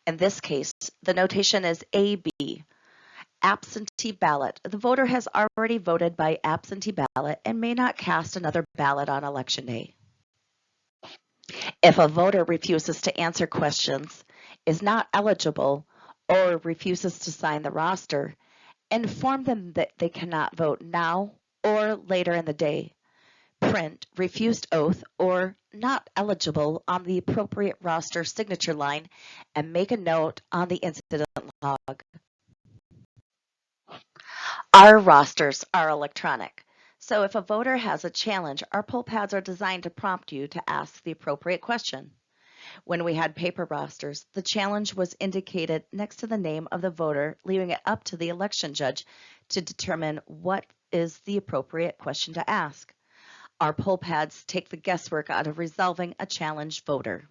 In this case, the notation is AB, absentee ballot. The voter has already voted by absentee ballot and may not cast another ballot on election day. If a voter refuses to answer questions, is not eligible, or refuses to sign the roster, inform them that they cannot vote now or later in the day. Print refused oath or not eligible on the appropriate roster signature line and make a note on the incident log. Our rosters are electronic, so if a voter has a challenge, our poll pads are designed to prompt you to ask the appropriate question. When we had paper rosters, the challenge was indicated next to the name of the voter, leaving it up to the election judge to determine what is the appropriate question to ask. Our poll pads take the guesswork out of resolving a challenged voter.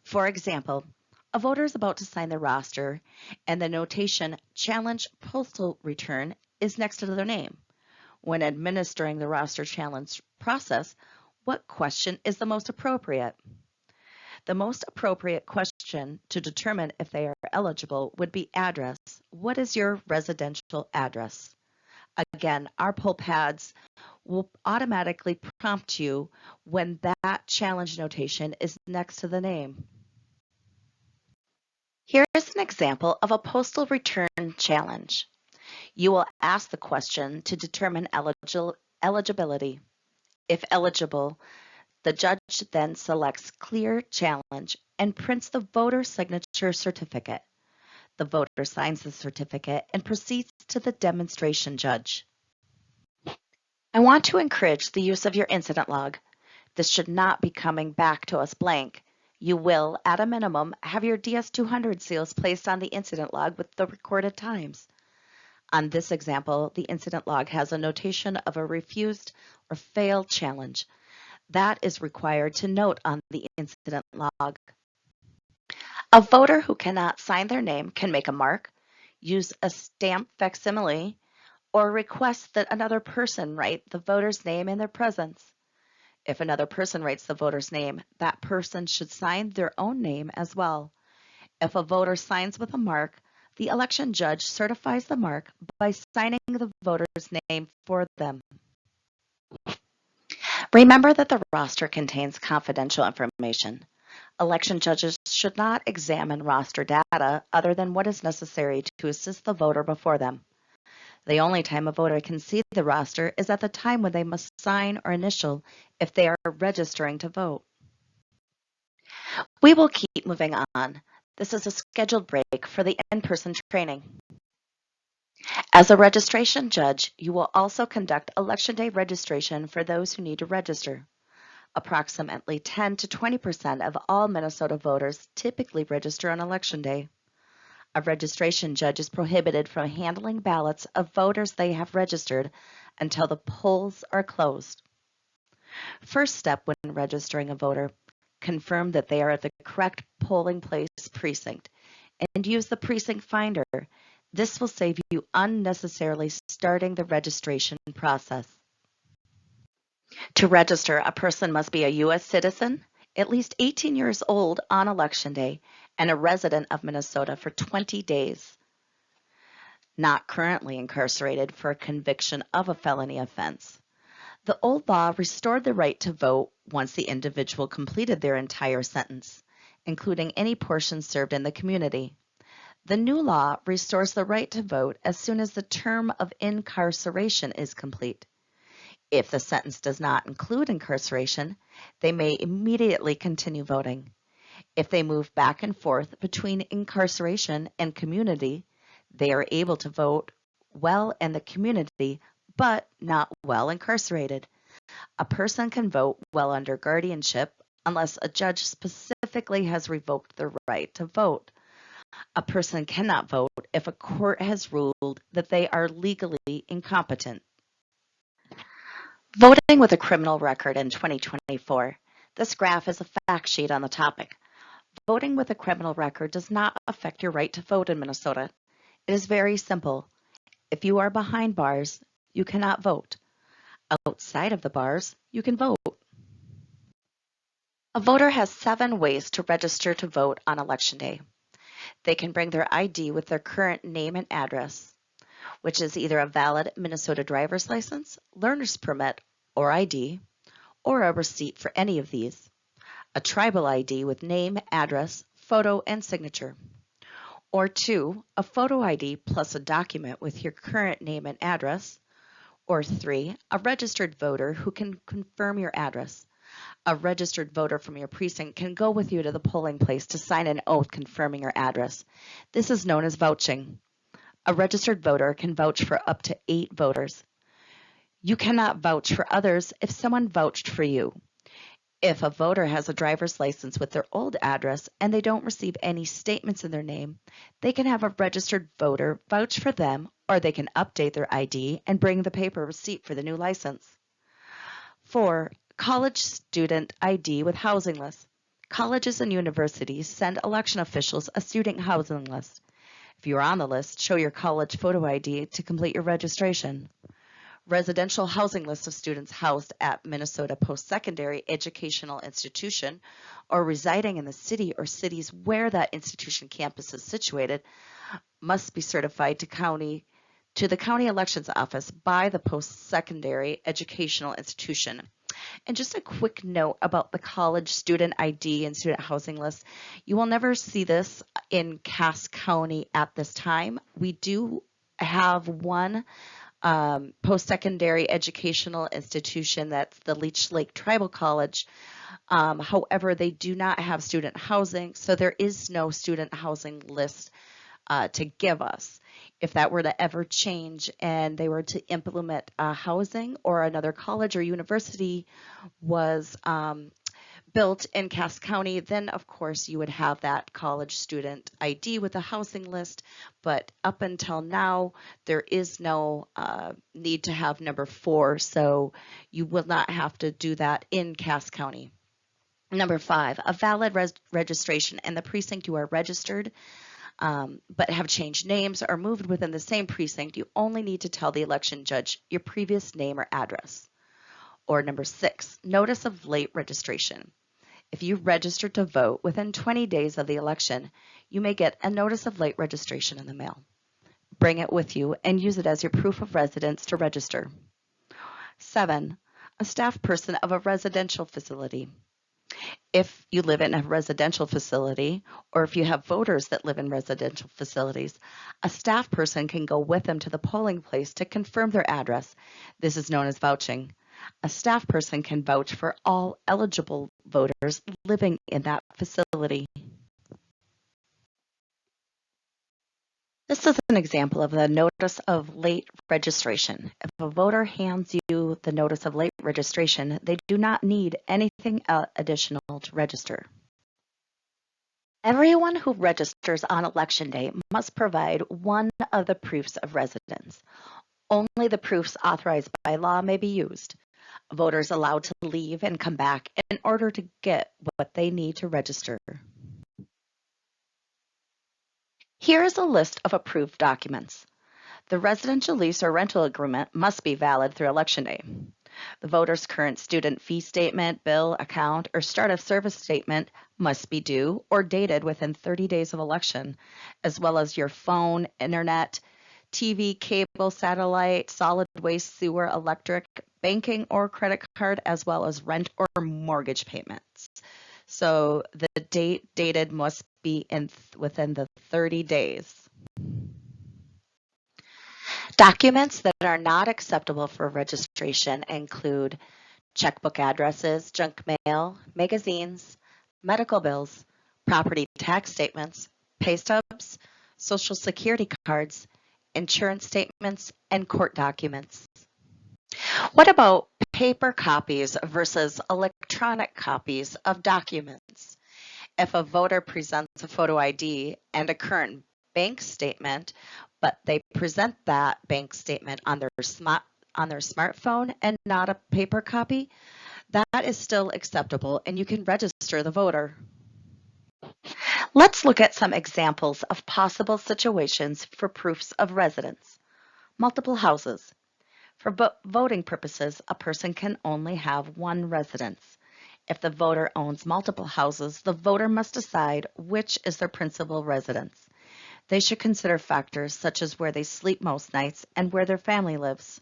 For example, a voter is about to sign the roster and the notation challenge postal return is next to their name. When administering the roster challenge process, what question is the most appropriate? The most appropriate question to determine if they are eligible would be address. What is your residential address? Again, our poll pads will automatically prompt you when that challenge notation is next to the name. Here is an example of a postal return challenge. You will ask the question to determine eligibility. If eligible, the judge then selects Clear Challenge and prints the voter signature certificate. The voter signs the certificate and proceeds to the demonstration judge. I want to encourage the use of your incident log. This should not be coming back to us blank. You will, at a minimum, have your DS200 seals placed on the incident log with the recorded times. On this example, the incident log has a notation of a refused or failed challenge. That is required to note on the incident log. A voter who cannot sign their name can make a mark, use a stamp facsimile, or request that another person write the voter's name in their presence. If another person writes the voter's name, that person should sign their own name as well. If a voter signs with a mark, the election judge certifies the mark by signing the voter's name for them. Remember that the roster contains confidential information. Election judges should not examine roster data other than what is necessary to assist the voter before them. The only time a voter can see the roster is at the time when they must sign or initial if they are registering to vote. We will keep moving on. This is a scheduled break for the in-person training. As a registration judge, you will also conduct Election Day registration for those who need to register. Approximately 10 to 20% of all Minnesota voters typically register on Election Day. A registration judge is prohibited from handling ballots of voters they have registered until the polls are closed. First step when registering a voter, confirm that they are at the correct polling place precinct and use the precinct finder. This will save you unnecessarily starting the registration process. To register, a person must be a U.S. citizen, at least 18 years old on Election Day, and a resident of Minnesota for 20 days. Not currently incarcerated for a conviction of a felony offense. The old law restored the right to vote once the individual completed their entire sentence, including any portion served in the community. The new law restores the right to vote as soon as the term of incarceration is complete. If the sentence does not include incarceration, they may immediately continue voting. If they move back and forth between incarceration and community, they are able to vote well in the community, but not while incarcerated. A person can vote while under guardianship unless a judge specifically has revoked the right to vote. A person cannot vote if a court has ruled that they are legally incompetent. Voting with a criminal record in 2024. This graph is a fact sheet on the topic. Voting with a criminal record does not affect your right to vote in Minnesota. It is very simple. If you are behind bars, you cannot vote. Outside of the bars, you can vote. A voter has 7 ways to register to vote on Election Day. They can bring their ID with their current name and address, which is either a valid Minnesota driver's license, learner's permit, or ID, or a receipt for any of these, a tribal ID with name, address, photo, and signature. Or 2, a photo ID plus a document with your current name and address. Or 3, a registered voter who can confirm your address. A registered voter from your precinct can go with you to the polling place to sign an oath confirming your address. This is known as vouching. A registered voter can vouch for up to 8 voters. You cannot vouch for others if someone vouched for you. If a voter has a driver's license with their old address and they don't receive any statements in their name, they can have a registered voter vouch for them, or they can update their ID and bring the paper receipt for the new license. 4, college student ID with housing list. Colleges and universities send election officials a student housing list. If you are on the list, show your college photo ID to complete your registration. Residential housing list of students housed at Minnesota Post-Secondary Educational Institution or residing in the city or cities where that institution campus is situated must be certified to the county elections office by the Post-Secondary Educational Institution. And just a quick note about the college student ID and student housing list. You will never see this in Cass County at this time. We do have one post-secondary educational institution, that's the Leech Lake Tribal College. However, they do not have student housing, so there is no student housing list to give us. If that were to ever change and they were to implement housing, or another college or university was built in Cass County, then of course you would have that college student ID with a housing list. But up until now, there is no need to have number 4, so you will not have to do that in Cass County. Number 5, a valid registration in the precinct you are registered, but have changed names or moved within the same precinct. You only need to tell the election judge your previous name or address. Or number 6, notice of late registration. If you registered to vote within 20 days of the election, you may get a notice of late registration in the mail. Bring it with you and use it as your proof of residence to register. 7, a staff person of a residential facility. If you live in a residential facility, or if you have voters that live in residential facilities, a staff person can go with them to the polling place to confirm their address. This is known as vouching. A staff person can vouch for all eligible voters living in that facility. This is an example of the notice of late registration. If a voter hands you the notice of late registration, they do not need anything additional to register. Everyone who registers on election day must provide one of the proofs of residence. Only the proofs authorized by law may be used. Voters allowed to leave and come back in order to get what they need to register. Here is a list of approved documents. The residential lease or rental agreement must be valid through election day. The voter's current student fee statement, bill, account, or start of service statement must be due or dated within 30 days of election, as well as your phone, internet, TV, cable, satellite, solid waste, sewer, electric, banking or credit card, as well as rent or mortgage payments. So the date dated must be within the 30 days. Documents that are not acceptable for registration include checkbook addresses, junk mail, magazines, medical bills, property tax statements, pay stubs, social security cards, insurance statements, and court documents. What about paper copies versus electronic copies of documents? If a voter presents a photo ID and a current bank statement, but they present that bank statement on their smartphone and not a paper copy, that is still acceptable and you can register the voter. Let's look at some examples of possible situations for proofs of residence. Multiple houses. For voting purposes, a person can only have one residence. If the voter owns multiple houses, the voter must decide which is their principal residence. They should consider factors such as where they sleep most nights and where their family lives.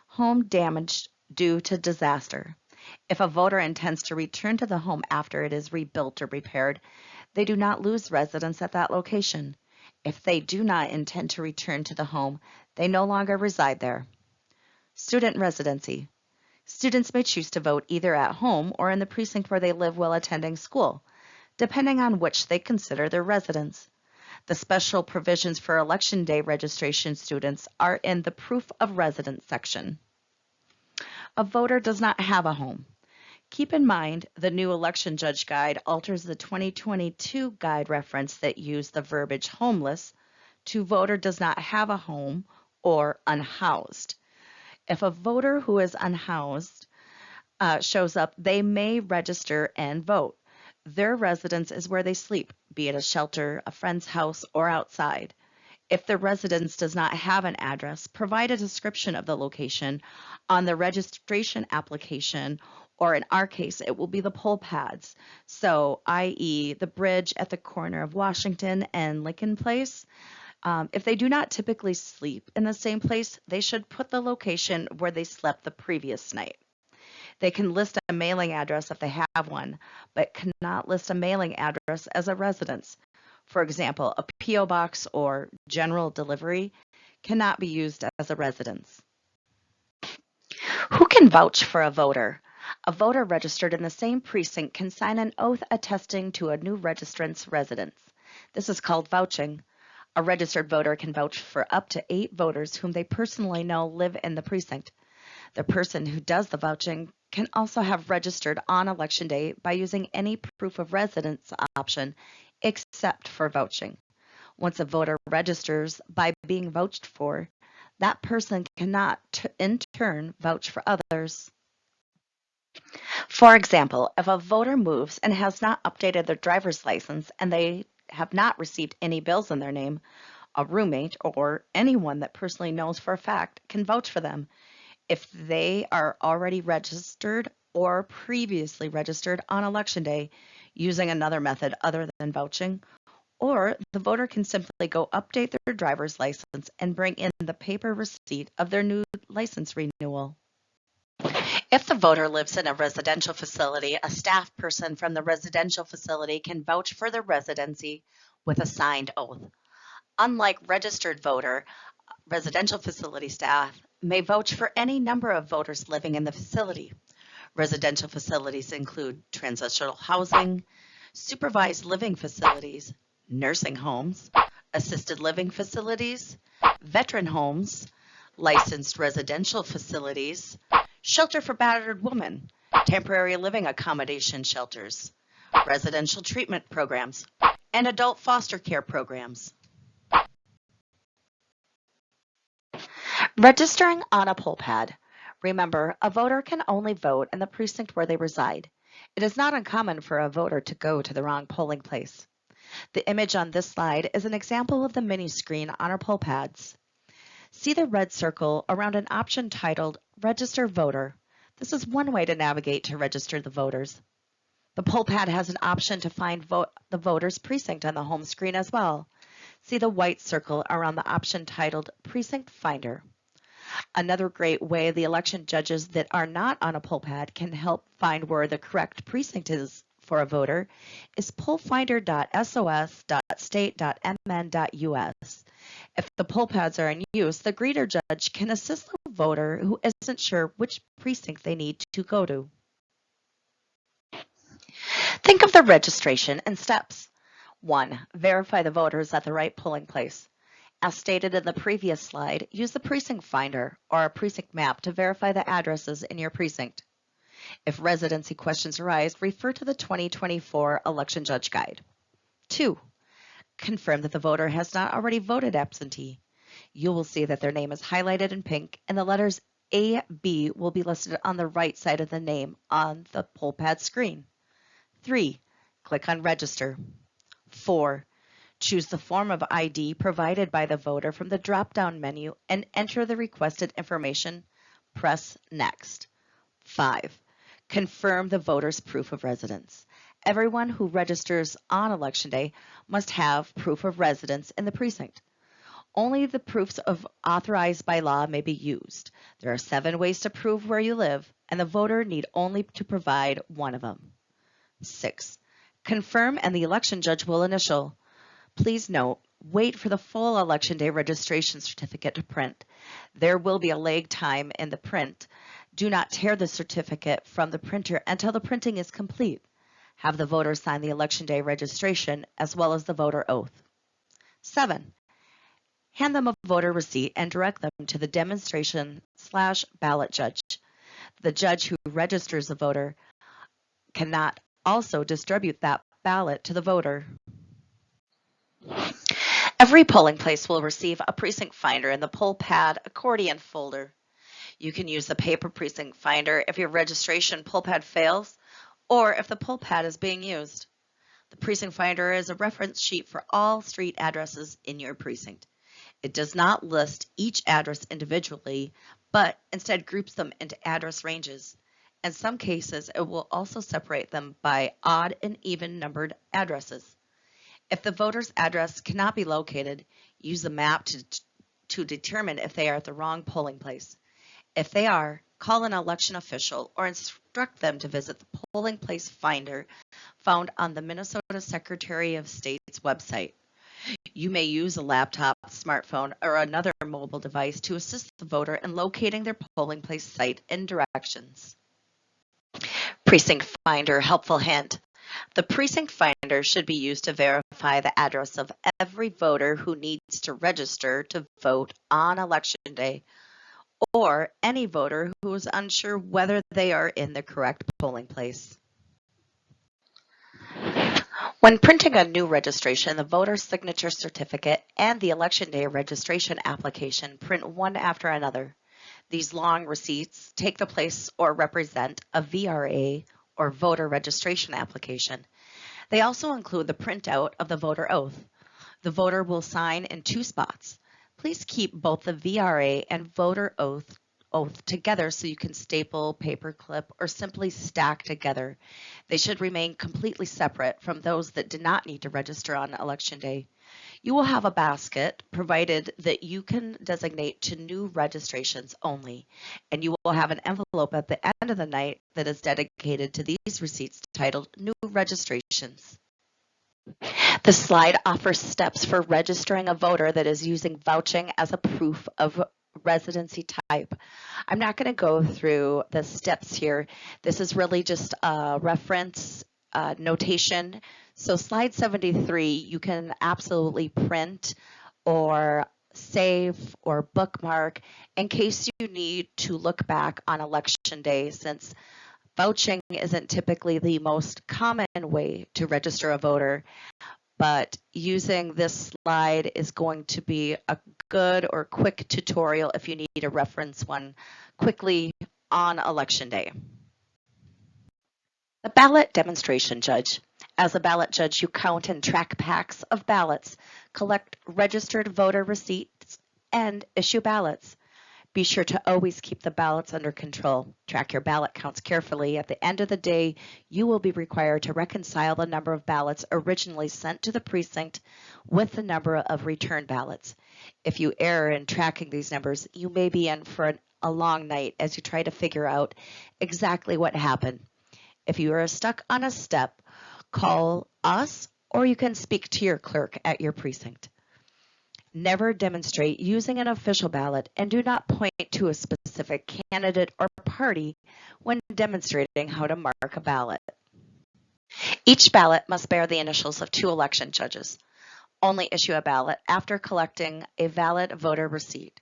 Home damaged due to disaster. If a voter intends to return to the home after it is rebuilt or repaired, they do not lose residence at that location. If they do not intend to return to the home, they no longer reside there. Student residency. Students may choose to vote either at home or in the precinct where they live while attending school, depending on which they consider their residence. The special provisions for election day registration students are in the proof of residence section. A voter does not have a home. Keep in mind the new election judge guide alters the 2022 guide reference that used the verbiage homeless to voter does not have a home or unhoused. If a voter who is unhoused shows up, they may register and vote. Their residence is where they sleep, be it a shelter, a friend's house, or outside. If the residence does not have an address, provide a description of the location on the registration application, or in our case, it will be the poll pads. So, i.e. the bridge at the corner of Washington and Lincoln Place. If they do not typically sleep in the same place, they should put the location where they slept the previous night. They can list a mailing address if they have one, but cannot list a mailing address as a residence. For example, a P.O. box or general delivery cannot be used as a residence. Who can vouch for a voter? A voter registered in the same precinct can sign an oath attesting to a new registrant's residence. This is called vouching. A registered voter can vouch for up to 8 voters whom they personally know live in the precinct. The person who does the vouching can also have registered on election day by using any proof of residence option except for vouching. Once a voter registers by being vouched for, that person cannot in turn vouch for others. For example, if a voter moves and has not updated their driver's license and they have not received any bills in their name, a roommate or anyone that personally knows for a fact can vouch for them if they are already registered or previously registered on election day using another method other than vouching. Or the voter can simply go update their driver's license and bring in the paper receipt of their new license renewal. If the voter lives in a residential facility, a staff person from the residential facility can vouch for their residency with a signed oath. Unlike registered voter, residential facility staff may vouch for any number of voters living in the facility. Residential facilities include transitional housing, supervised living facilities, nursing homes, assisted living facilities, veteran homes, licensed residential facilities, shelter for battered women, temporary living accommodation shelters, residential treatment programs, and adult foster care programs. Registering on a poll pad. Remember, a voter can only vote in the precinct where they reside. It is not uncommon for a voter to go to the wrong polling place. The image on this slide is an example of the mini screen on our poll pads. See the red circle around an option titled Register Voter. This is one way to navigate to register the voters. The poll pad has an option to find the voter's precinct on the home screen as well. See the white circle around the option titled Precinct Finder. Another great way the election judges that are not on a poll pad can help find where the correct precinct is for a voter is pollfinder.sos.state.mn.us. If the poll pads are in use, the greeter judge can assist the voter who isn't sure which precinct they need to go to. Think of the registration and steps. 1. Verify the voter is at the right polling place. As stated in the previous slide, use the precinct finder or a precinct map to verify the addresses in your precinct. If residency questions arise, refer to the 2024 Election Judge Guide. 2. Confirm that the voter has not already voted absentee. You will see that their name is highlighted in pink and the letters A, B will be listed on the right side of the name on the poll pad screen. 3. Click on Register. 4. Choose the form of ID provided by the voter from the drop-down menu and enter the requested information. Press Next. 5. Confirm the voter's proof of residence. Everyone who registers on Election Day must have proof of residence in the precinct. Only the proofs of authorized by law may be used. There are 7 ways to prove where you live, and the voter need only to provide one of them. 6. Confirm and the election judge will initial. Please note, wait for the full Election Day registration certificate to print. There will be a lag time in the print. Do not tear the certificate from the printer until the printing is complete. Have the voter sign the Election Day registration as well as the voter oath. 7. Hand them a voter receipt and direct them to the demonstration/ballot judge. The judge who registers the voter cannot also distribute that ballot to the voter. Every polling place will receive a precinct finder in the poll pad accordion folder. You can use the paper precinct finder if your registration poll pad fails or if the poll pad is being used. The precinct finder is a reference sheet for all street addresses in your precinct. It does not list each address individually, but instead groups them into address ranges. In some cases, it will also separate them by odd and even numbered addresses. If the voter's address cannot be located, use the map to determine if they are at the wrong polling place. If they are, call an election official, or instruct them to visit the polling place finder found on the Minnesota Secretary of State's website. You may use a laptop, smartphone, or another mobile device to assist the voter in locating their polling place site and directions. Precinct Finder helpful hint. The precinct finder should be used to verify the address of every voter who needs to register to vote on Election Day, or any voter who is unsure whether they are in the correct polling place. When printing a new registration, the voter signature certificate and the Election Day registration application print one after another. These long receipts take the place or represent a VRA, or voter registration application. They also include the printout of the voter oath. The voter will sign in 2 spots. Please keep both the VRA and voter oath together so you can staple, paperclip, or simply stack together. They should remain completely separate from those that did not need to register on Election Day. You will have a basket provided that you can designate to new registrations only, and you will have an envelope at the end of the night that is dedicated to these receipts titled New Registrations. The slide offers steps for registering a voter that is using vouching as a proof of residency type. I'm not going to go through the steps here. This is really just a reference notation. So slide 73, you can absolutely print or save or bookmark in case you need to look back on Election Day, since vouching isn't typically the most common way to register a voter. But using this slide is going to be a good or quick tutorial if you need to reference one quickly on Election Day. The ballot demonstration judge. As a ballot judge, you count and track packs of ballots, collect registered voter receipts, and issue ballots. Be sure to always keep the ballots under control. Track your ballot counts carefully. At the end of the day, you will be required to reconcile the number of ballots originally sent to the precinct with the number of return ballots. If you err in tracking these numbers, you may be in for a long night as you try to figure out exactly what happened. If you are stuck on a step, call us, or you can speak to your clerk at your precinct. Never demonstrate using an official ballot, and do not point to a specific candidate or party when demonstrating how to mark a ballot. Each ballot must bear the initials of 2 election judges. Only issue a ballot after collecting a valid voter receipt.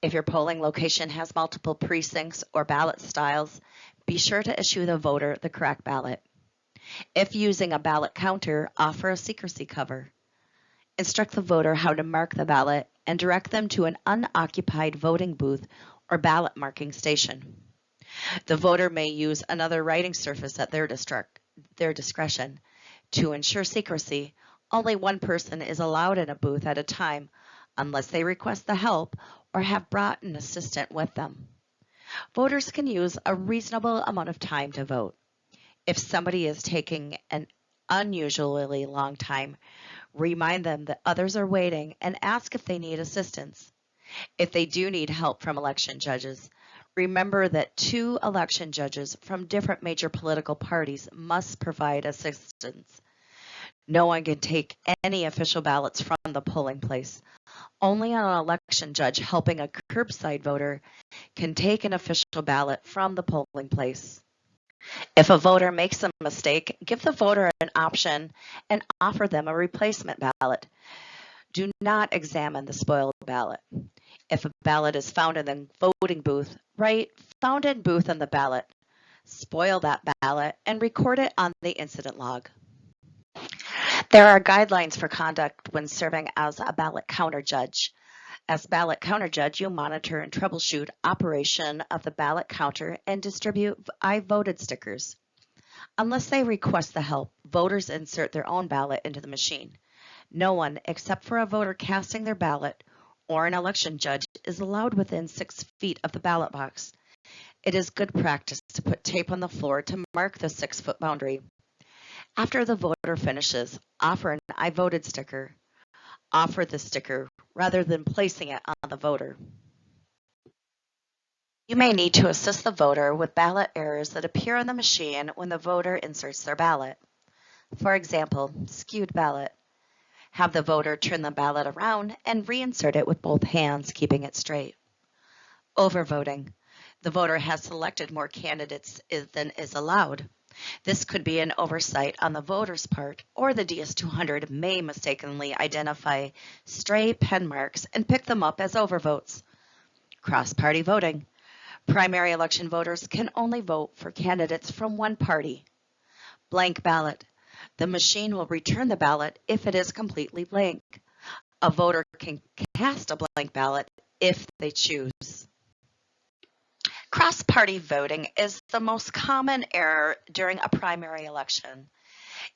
If your polling location has multiple precincts or ballot styles, be sure to issue the voter the correct ballot. If using a ballot counter, offer a secrecy cover. Instruct the voter how to mark the ballot and direct them to an unoccupied voting booth or ballot marking station. The voter may use another writing surface at their discretion. To ensure secrecy, only one person is allowed in a booth at a time unless they request the help or have brought an assistant with them. Voters can use a reasonable amount of time to vote. If somebody is taking an unusually long time, remind them that others are waiting and ask if they need assistance. If they do need help from election judges, remember that 2 election judges from different major political parties must provide assistance. No one can take any official ballots from the polling place. Only an election judge helping a curbside voter can take an official ballot from the polling place. If a voter makes a mistake, give the voter an option and offer them a replacement ballot. Do not examine the spoiled ballot. If a ballot is found in the voting booth, write "found in booth" on the ballot. Spoil that ballot and record it on the incident log. There are guidelines for conduct when serving as a ballot counter judge. As ballot counter judge, you'll monitor and troubleshoot operation of the ballot counter and distribute I voted stickers. Unless they request the help, voters insert their own ballot into the machine. No one, except for a voter casting their ballot or an election judge, is allowed within 6 feet of the ballot box. It is good practice to put tape on the floor to mark the 6-foot boundary. After the voter finishes, offer an I voted sticker. Offer the sticker rather than placing it on the voter. You may need to assist the voter with ballot errors that appear on the machine when the voter inserts their ballot. For example, skewed ballot. Have the voter turn the ballot around and reinsert it with both hands, keeping it straight. Overvoting. The voter has selected more candidates than is allowed. This could be an oversight on the voter's part, or the DS200 may mistakenly identify stray pen marks and pick them up as overvotes. Cross-party voting. Primary election voters can only vote for candidates from one party. Blank ballot. The machine will return the ballot if it is completely blank. A voter can cast a blank ballot if they choose. Cross-party voting is the most common error during a primary election.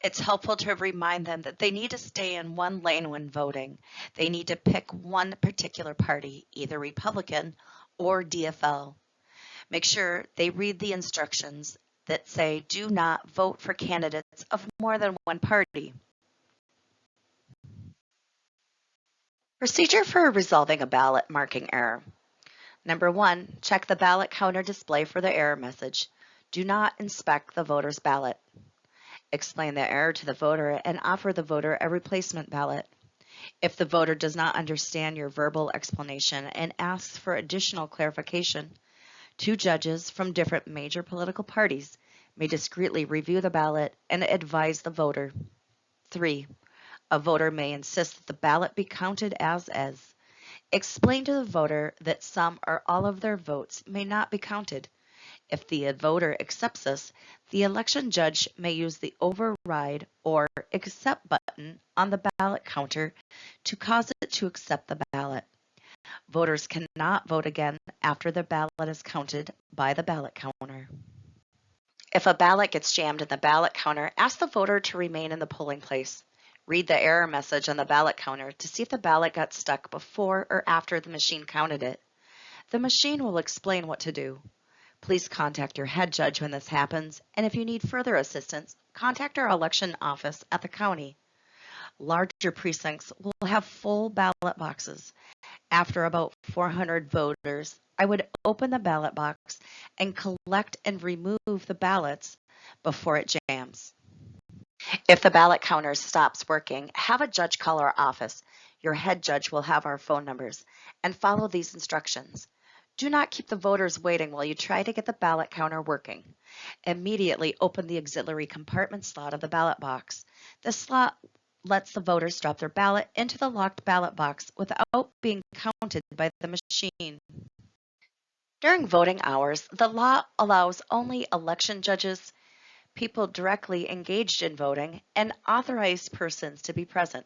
It's helpful to remind them that they need to stay in one lane when voting. They need to pick one particular party, either Republican or DFL. Make sure they read the instructions that say do not vote for candidates of more than one party. Procedure for resolving a ballot marking error. Number 1, check the ballot counter display for the error message. Do not inspect the voter's ballot. Explain the error to the voter and offer the voter a replacement ballot. If the voter does not understand your verbal explanation and asks for additional clarification, 2 judges from different major political parties may discreetly review the ballot and advise the voter. 3, a voter may insist that the ballot be counted as is. Explain to the voter that some or all of their votes may not be counted. If the voter accepts this, the election judge may use the override or accept button on the ballot counter to cause it to accept the ballot. Voters cannot vote again after the ballot is counted by the ballot counter. If a ballot gets jammed in the ballot counter, ask the voter to remain in the polling place. Read the error message on the ballot counter to see if the ballot got stuck before or after the machine counted it. The machine will explain what to do. Please contact your head judge when this happens, and if you need further assistance, contact our election office at the county. Larger precincts will have full ballot boxes. After about 400 voters, I would open the ballot box and collect and remove the ballots before it jams. If the ballot counter stops working, have a judge call our office. Your head judge will have our phone numbers, and follow these instructions. Do not keep the voters waiting while you try to get the ballot counter working. Immediately open the auxiliary compartment slot of the ballot box. The slot lets the voters drop their ballot into the locked ballot box without being counted by the machine. During voting hours, the law allows only election judges, people directly engaged in voting, and authorized persons to be present.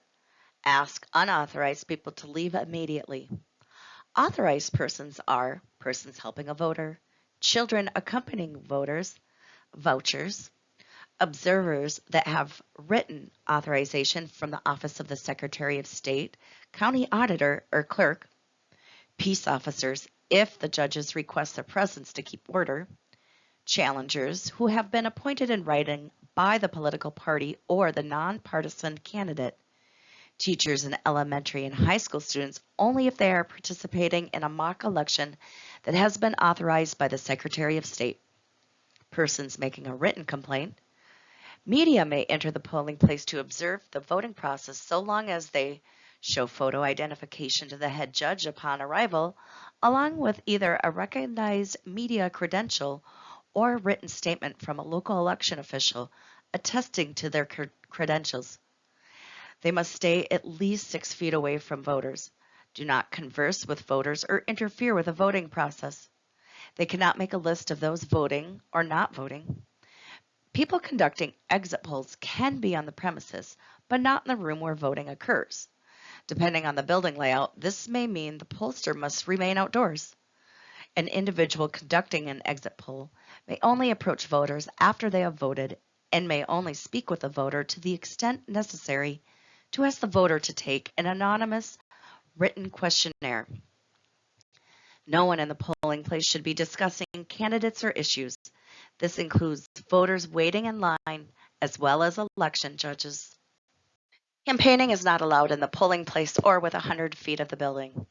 Ask unauthorized people to leave immediately. Authorized persons are persons helping a voter, children accompanying voters, vouchers, observers that have written authorization from the Office of the Secretary of State, County Auditor, or Clerk, peace officers if the judges request their presence to keep order, challengers who have been appointed in writing by the political party or the nonpartisan candidate, teachers and elementary and high school students only if they are participating in a mock election that has been authorized by the Secretary of State, persons making a written complaint. Media may enter the polling place to observe the voting process so long as they show photo identification to the head judge upon arrival, along with either a recognized media credential or a written statement from a local election official attesting to their credentials. They must stay at least 6 feet away from voters. Do not converse with voters or interfere with the voting process. They cannot make a list of those voting or not voting. People conducting exit polls can be on the premises, but not in the room where voting occurs. Depending on the building layout, this may mean the pollster must remain outdoors. An individual conducting an exit poll may only approach voters after they have voted and may only speak with the voter to the extent necessary to ask the voter to take an anonymous written questionnaire. No one in the polling place should be discussing candidates or issues. This includes voters waiting in line as well as election judges. Campaigning is not allowed in the polling place or within 100 feet of the building.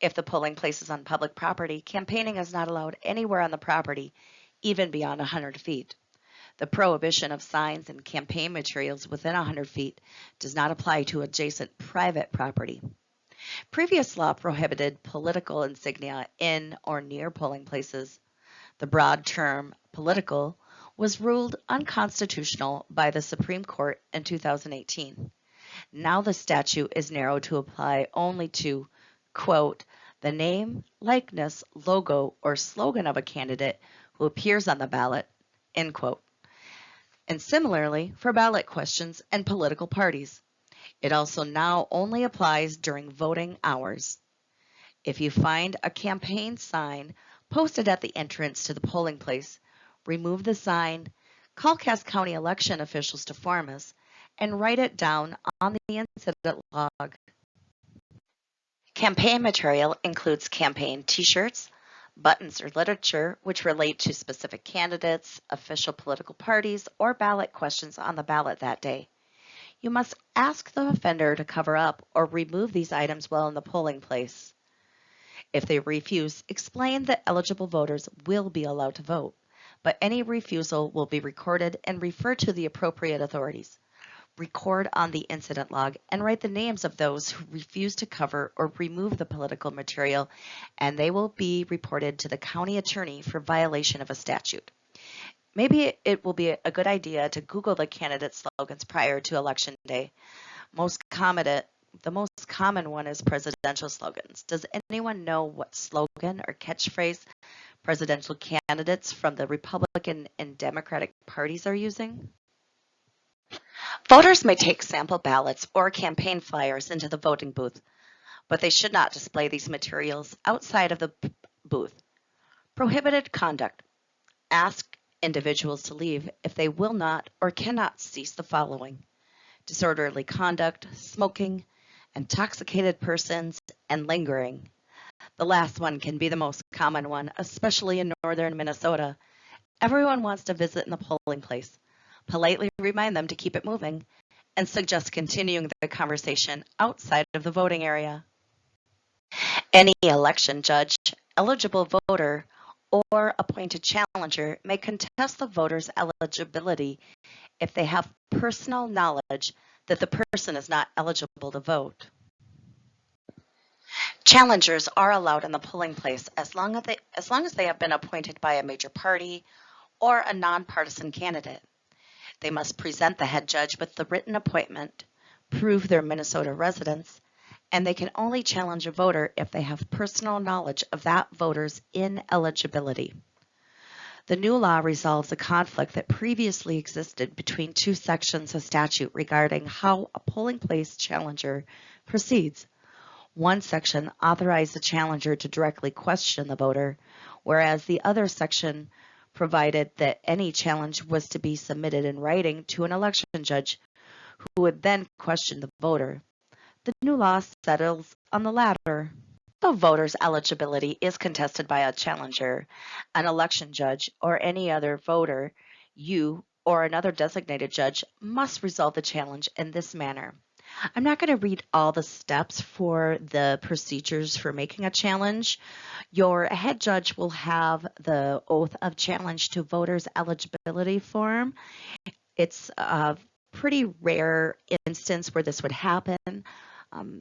If the polling place is on public property, campaigning is not allowed anywhere on the property, even beyond 100 feet. The prohibition of signs and campaign materials within 100 feet does not apply to adjacent private property. Previous law prohibited political insignia in or near polling places. The broad term political was ruled unconstitutional by the Supreme Court in 2018. Now the statute is narrowed to apply only to, quote, the name, likeness, logo, or slogan of a candidate who appears on the ballot, end quote. And similarly for ballot questions and political parties. It also now only applies during voting hours. If you find a campaign sign posted at the entrance to the polling place, remove the sign, call Cass County election officials to form us, and write it down on the incident log. Campaign material includes campaign t-shirts, buttons or literature which relate to specific candidates, official political parties, or ballot questions on the ballot that day. You must ask the offender to cover up or remove these items while in the polling place. If they refuse, explain that eligible voters will be allowed to vote, but any refusal will be recorded and referred to the appropriate authorities. Record on the incident log and write the names of those who refuse to cover or remove the political material, and they will be reported to the county attorney for violation of a statute. Maybe it will be a good idea to Google the candidate slogans prior to Election Day. The most common one is presidential slogans. Does anyone know what slogan or catchphrase presidential candidates from the Republican and Democratic parties are using? Voters may take sample ballots or campaign flyers into the voting booth, but they should not display these materials outside of the booth. Prohibited conduct. Ask individuals to leave if they will not or cannot cease the following: disorderly conduct, smoking, intoxicated persons, and lingering. The last one can be the most common one, especially in northern Minnesota. Everyone wants to visit in the polling place. Politely remind them to keep it moving and suggest continuing the conversation outside of the voting area. Any election judge, eligible voter, or appointed challenger may contest the voter's eligibility if they have personal knowledge that the person is not eligible to vote. Challengers are allowed in the polling place as long as they have been appointed by a major party or a nonpartisan candidate. They must present the head judge with the written appointment, prove their Minnesota residence, and they can only challenge a voter if they have personal knowledge of that voter's ineligibility. The new law resolves a conflict that previously existed between two sections of statute regarding how a polling place challenger proceeds. One section authorized the challenger to directly question the voter, whereas the other section provided that any challenge was to be submitted in writing to an election judge who would then question the voter. The new law settles on the latter. If a voter's eligibility is contested by a challenger, an election judge, or any other voter, you or another designated judge must resolve the challenge in this manner. I'm not going to read all the steps for the procedures for making a challenge. Your head judge will have the oath of challenge to voters eligibility form. It's a pretty rare instance where this would happen.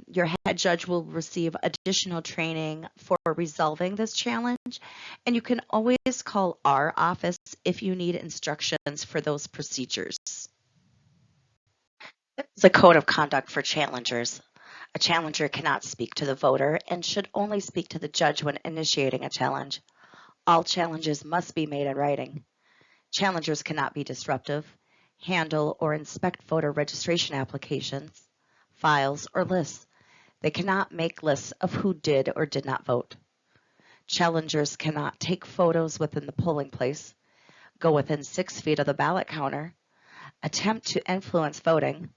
Your head judge will receive additional training for resolving this challenge, and you can always call our office if you need instructions for those procedures. The code of conduct for challengers. A challenger cannot speak to the voter and should only speak to the judge when initiating a challenge. All challenges must be made in writing. Challengers cannot be disruptive, handle or inspect voter registration applications, files, or lists. They cannot make lists of who did or did not vote. Challengers cannot take photos within the polling place, go within 6 feet of the ballot counter, attempt to influence voting,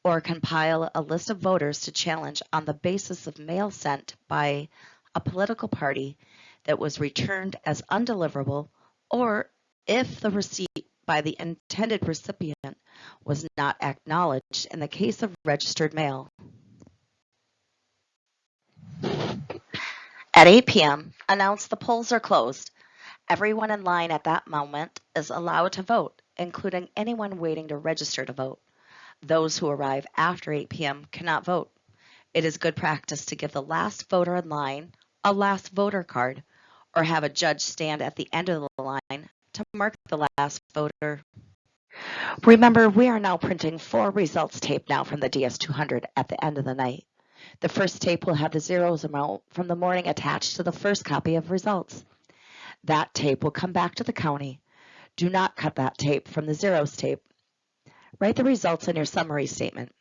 or compile a list of voters to challenge on the basis of mail sent by a political party that was returned as undeliverable, or if the receipt by the intended recipient was not acknowledged in the case of registered mail. At 8 p.m., announce the polls are closed. Everyone in line at that moment is allowed to vote, including anyone waiting to register to vote. Those who arrive after 8 p.m. cannot vote. It is good practice to give the last voter in line a last voter card or have a judge stand at the end of the line to mark the last voter. Remember, we are now printing 4 results tape now from the DS200 at the end of the night. The first tape will have the zeros amount from the morning attached to the first copy of results. That tape will come back to the county. Do not cut that tape from the zeros tape. Write the results in your summary statement.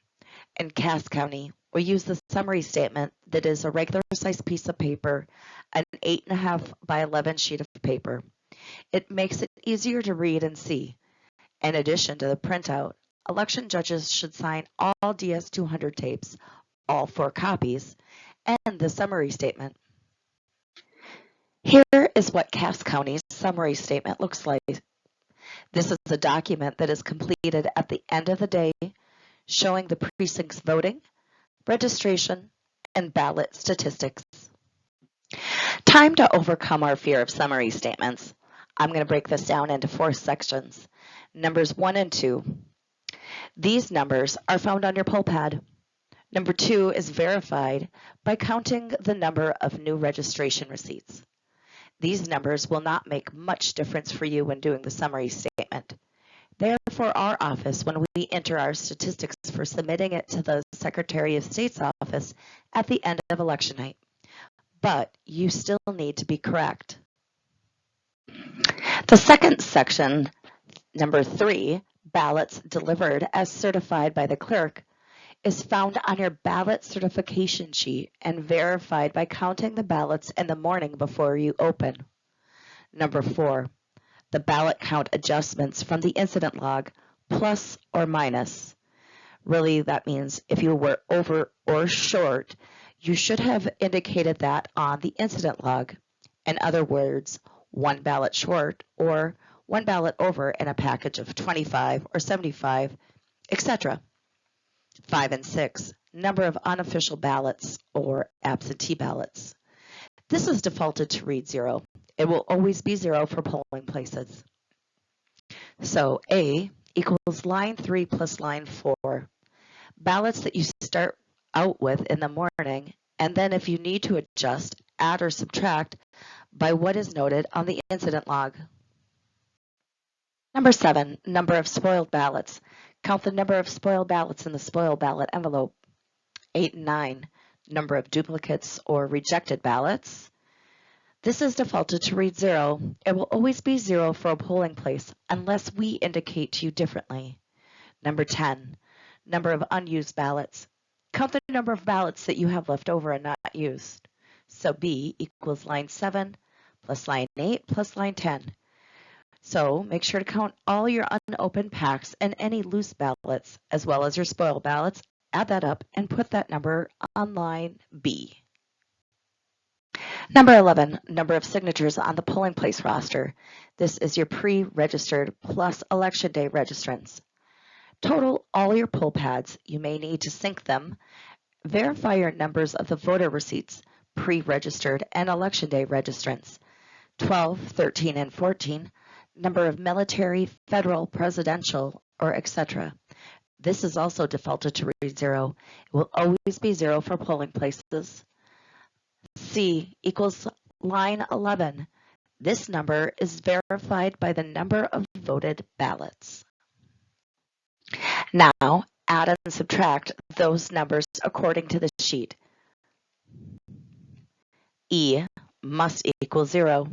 In Cass County, we use the summary statement that is a regular size piece of paper, an 8.5 by 11 sheet of paper. It makes it easier to read and see. In addition to the printout, election judges should sign all DS200 tapes, all 4 copies, and the summary statement. Here is what Cass County's summary statement looks like. This is a document that is completed at the end of the day, showing the precinct's voting, registration, and ballot statistics. Time to overcome our fear of summary statements. I'm going to break this down into 4 sections. Numbers 1 and 2. These numbers are found on your poll pad. Number 2 is verified by counting the number of new registration receipts. These numbers will not make much difference for you when doing the summary statement. They are for our office when we enter our statistics for submitting it to the Secretary of State's office at the end of election night. But you still need to be correct. The second section, number 3, ballots delivered as certified by the clerk, is found on your ballot certification sheet and verified by counting the ballots in the morning before you open. Number 4, the ballot count adjustments from the incident log, plus or minus. Really, that means if you were over or short, you should have indicated that on the incident log. In other words, 1 ballot short or 1 ballot over in a package of 25 or 75, etc. 5 and 6, number of unofficial ballots or absentee ballots. This is defaulted to read 0. It will always be 0 for polling places. So A equals line 3 plus line 4. Ballots that you start out with in the morning, and then if you need to adjust, add, or subtract by what is noted on the incident log. Number 7, number of spoiled ballots. Count the number of spoiled ballots in the spoiled ballot envelope. 8 and 9, number of duplicates or rejected ballots. This is defaulted to read 0. It will always be 0 for a polling place unless we indicate to you differently. Number 10, number of unused ballots. Count the number of ballots that you have left over and not used. So B equals line 7 plus line 8 plus line 10. So make sure to count all your unopened packs and any loose ballots, as well as your spoiled ballots. Add that up and put that number on line B. Number 11, number of signatures on the polling place roster. This is your pre-registered plus election day registrants. Total all your poll pads. You may need to sync them. Verify your numbers of the voter receipts, pre-registered and election day registrants. 12, 13, and 14, number of military, federal, presidential, or etc. This is also defaulted to read 0. It will always be 0 for polling places. C equals line 11. This number is verified by the number of voted ballots. Now, add and subtract those numbers according to the sheet. E must equal 0.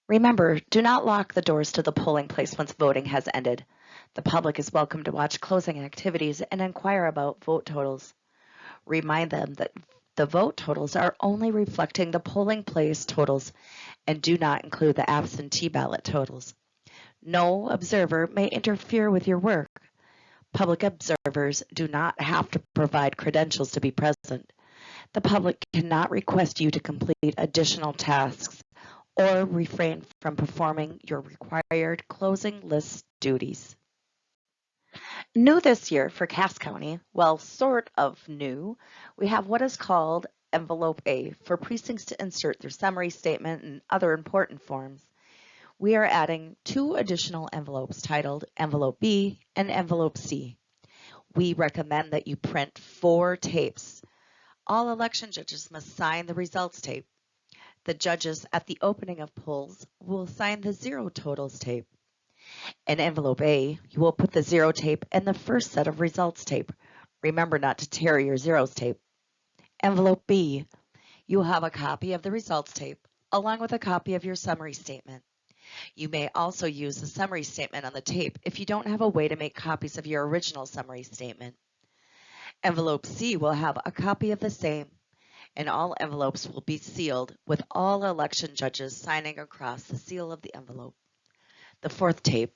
Remember, do not lock the doors to the polling place once voting has ended. The public is welcome to watch closing activities and inquire about vote totals. Remind them that the vote totals are only reflecting the polling place totals and do not include the absentee ballot totals. No observer may interfere with your work. Public observers do not have to provide credentials to be present. The public cannot request you to complete additional tasks or refrain from performing your required closing list duties. New this year for Cass County, well, sort of new, we have what is called Envelope A for precincts to insert their summary statement and other important forms, we are adding 2 additional envelopes titled Envelope B and Envelope C. We recommend that you print 4 tapes. All election judges must sign the results tape. The judges at the opening of polls will sign the zero totals tape. In Envelope A, you will put the zero tape in the first set of results tape. Remember not to tear your zeros tape. Envelope B, you will have a copy of the results tape along with a copy of your summary statement. You may also use the summary statement on the tape if you don't have a way to make copies of your original summary statement. Envelope C will have a copy of the same, and all envelopes will be sealed with all election judges signing across the seal of the envelope. The 4th tape,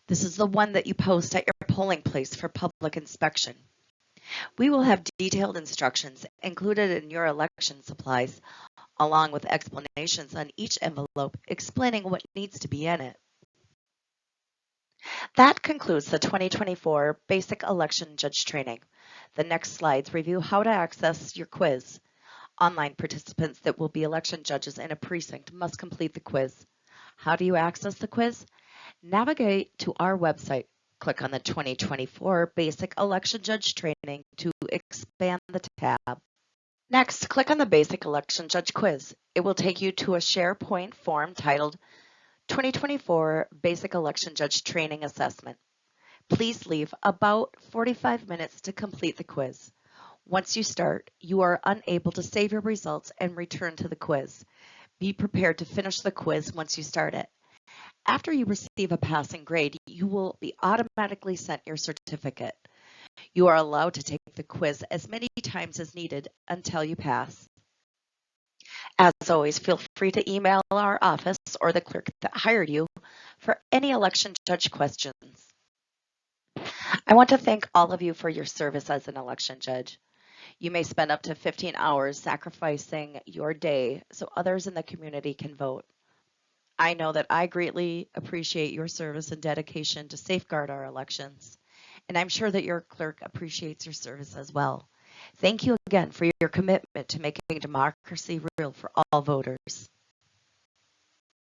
this is the one that you post at your polling place for public inspection. We will have detailed instructions included in your election supplies, along with explanations on each envelope explaining what needs to be in it. That concludes the 2024 Basic Election Judge Training. The next slides review how to access your quiz. Online participants that will be election judges in a precinct must complete the quiz. How do you access the quiz? Navigate to our website. Click on the 2024 Basic Election Judge Training to expand the tab. Next, click on the Basic Election Judge Quiz. It will take you to a SharePoint form titled 2024 Basic Election Judge Training Assessment. Please leave about 45 minutes to complete the quiz. Once you start, you are unable to save your results and return to the quiz. Be prepared to finish the quiz once you start it. After you receive a passing grade, you will be automatically sent your certificate. You are allowed to take the quiz as many times as needed until you pass. As always, feel free to email our office or the clerk that hired you for any election judge questions. I want to thank all of you for your service as an election judge. You may spend up to 15 hours sacrificing your day so others in the community can vote. I know that I greatly appreciate your service and dedication to safeguard our elections, and I'm sure that your clerk appreciates your service as well. Thank you again for your commitment to making democracy real for all voters.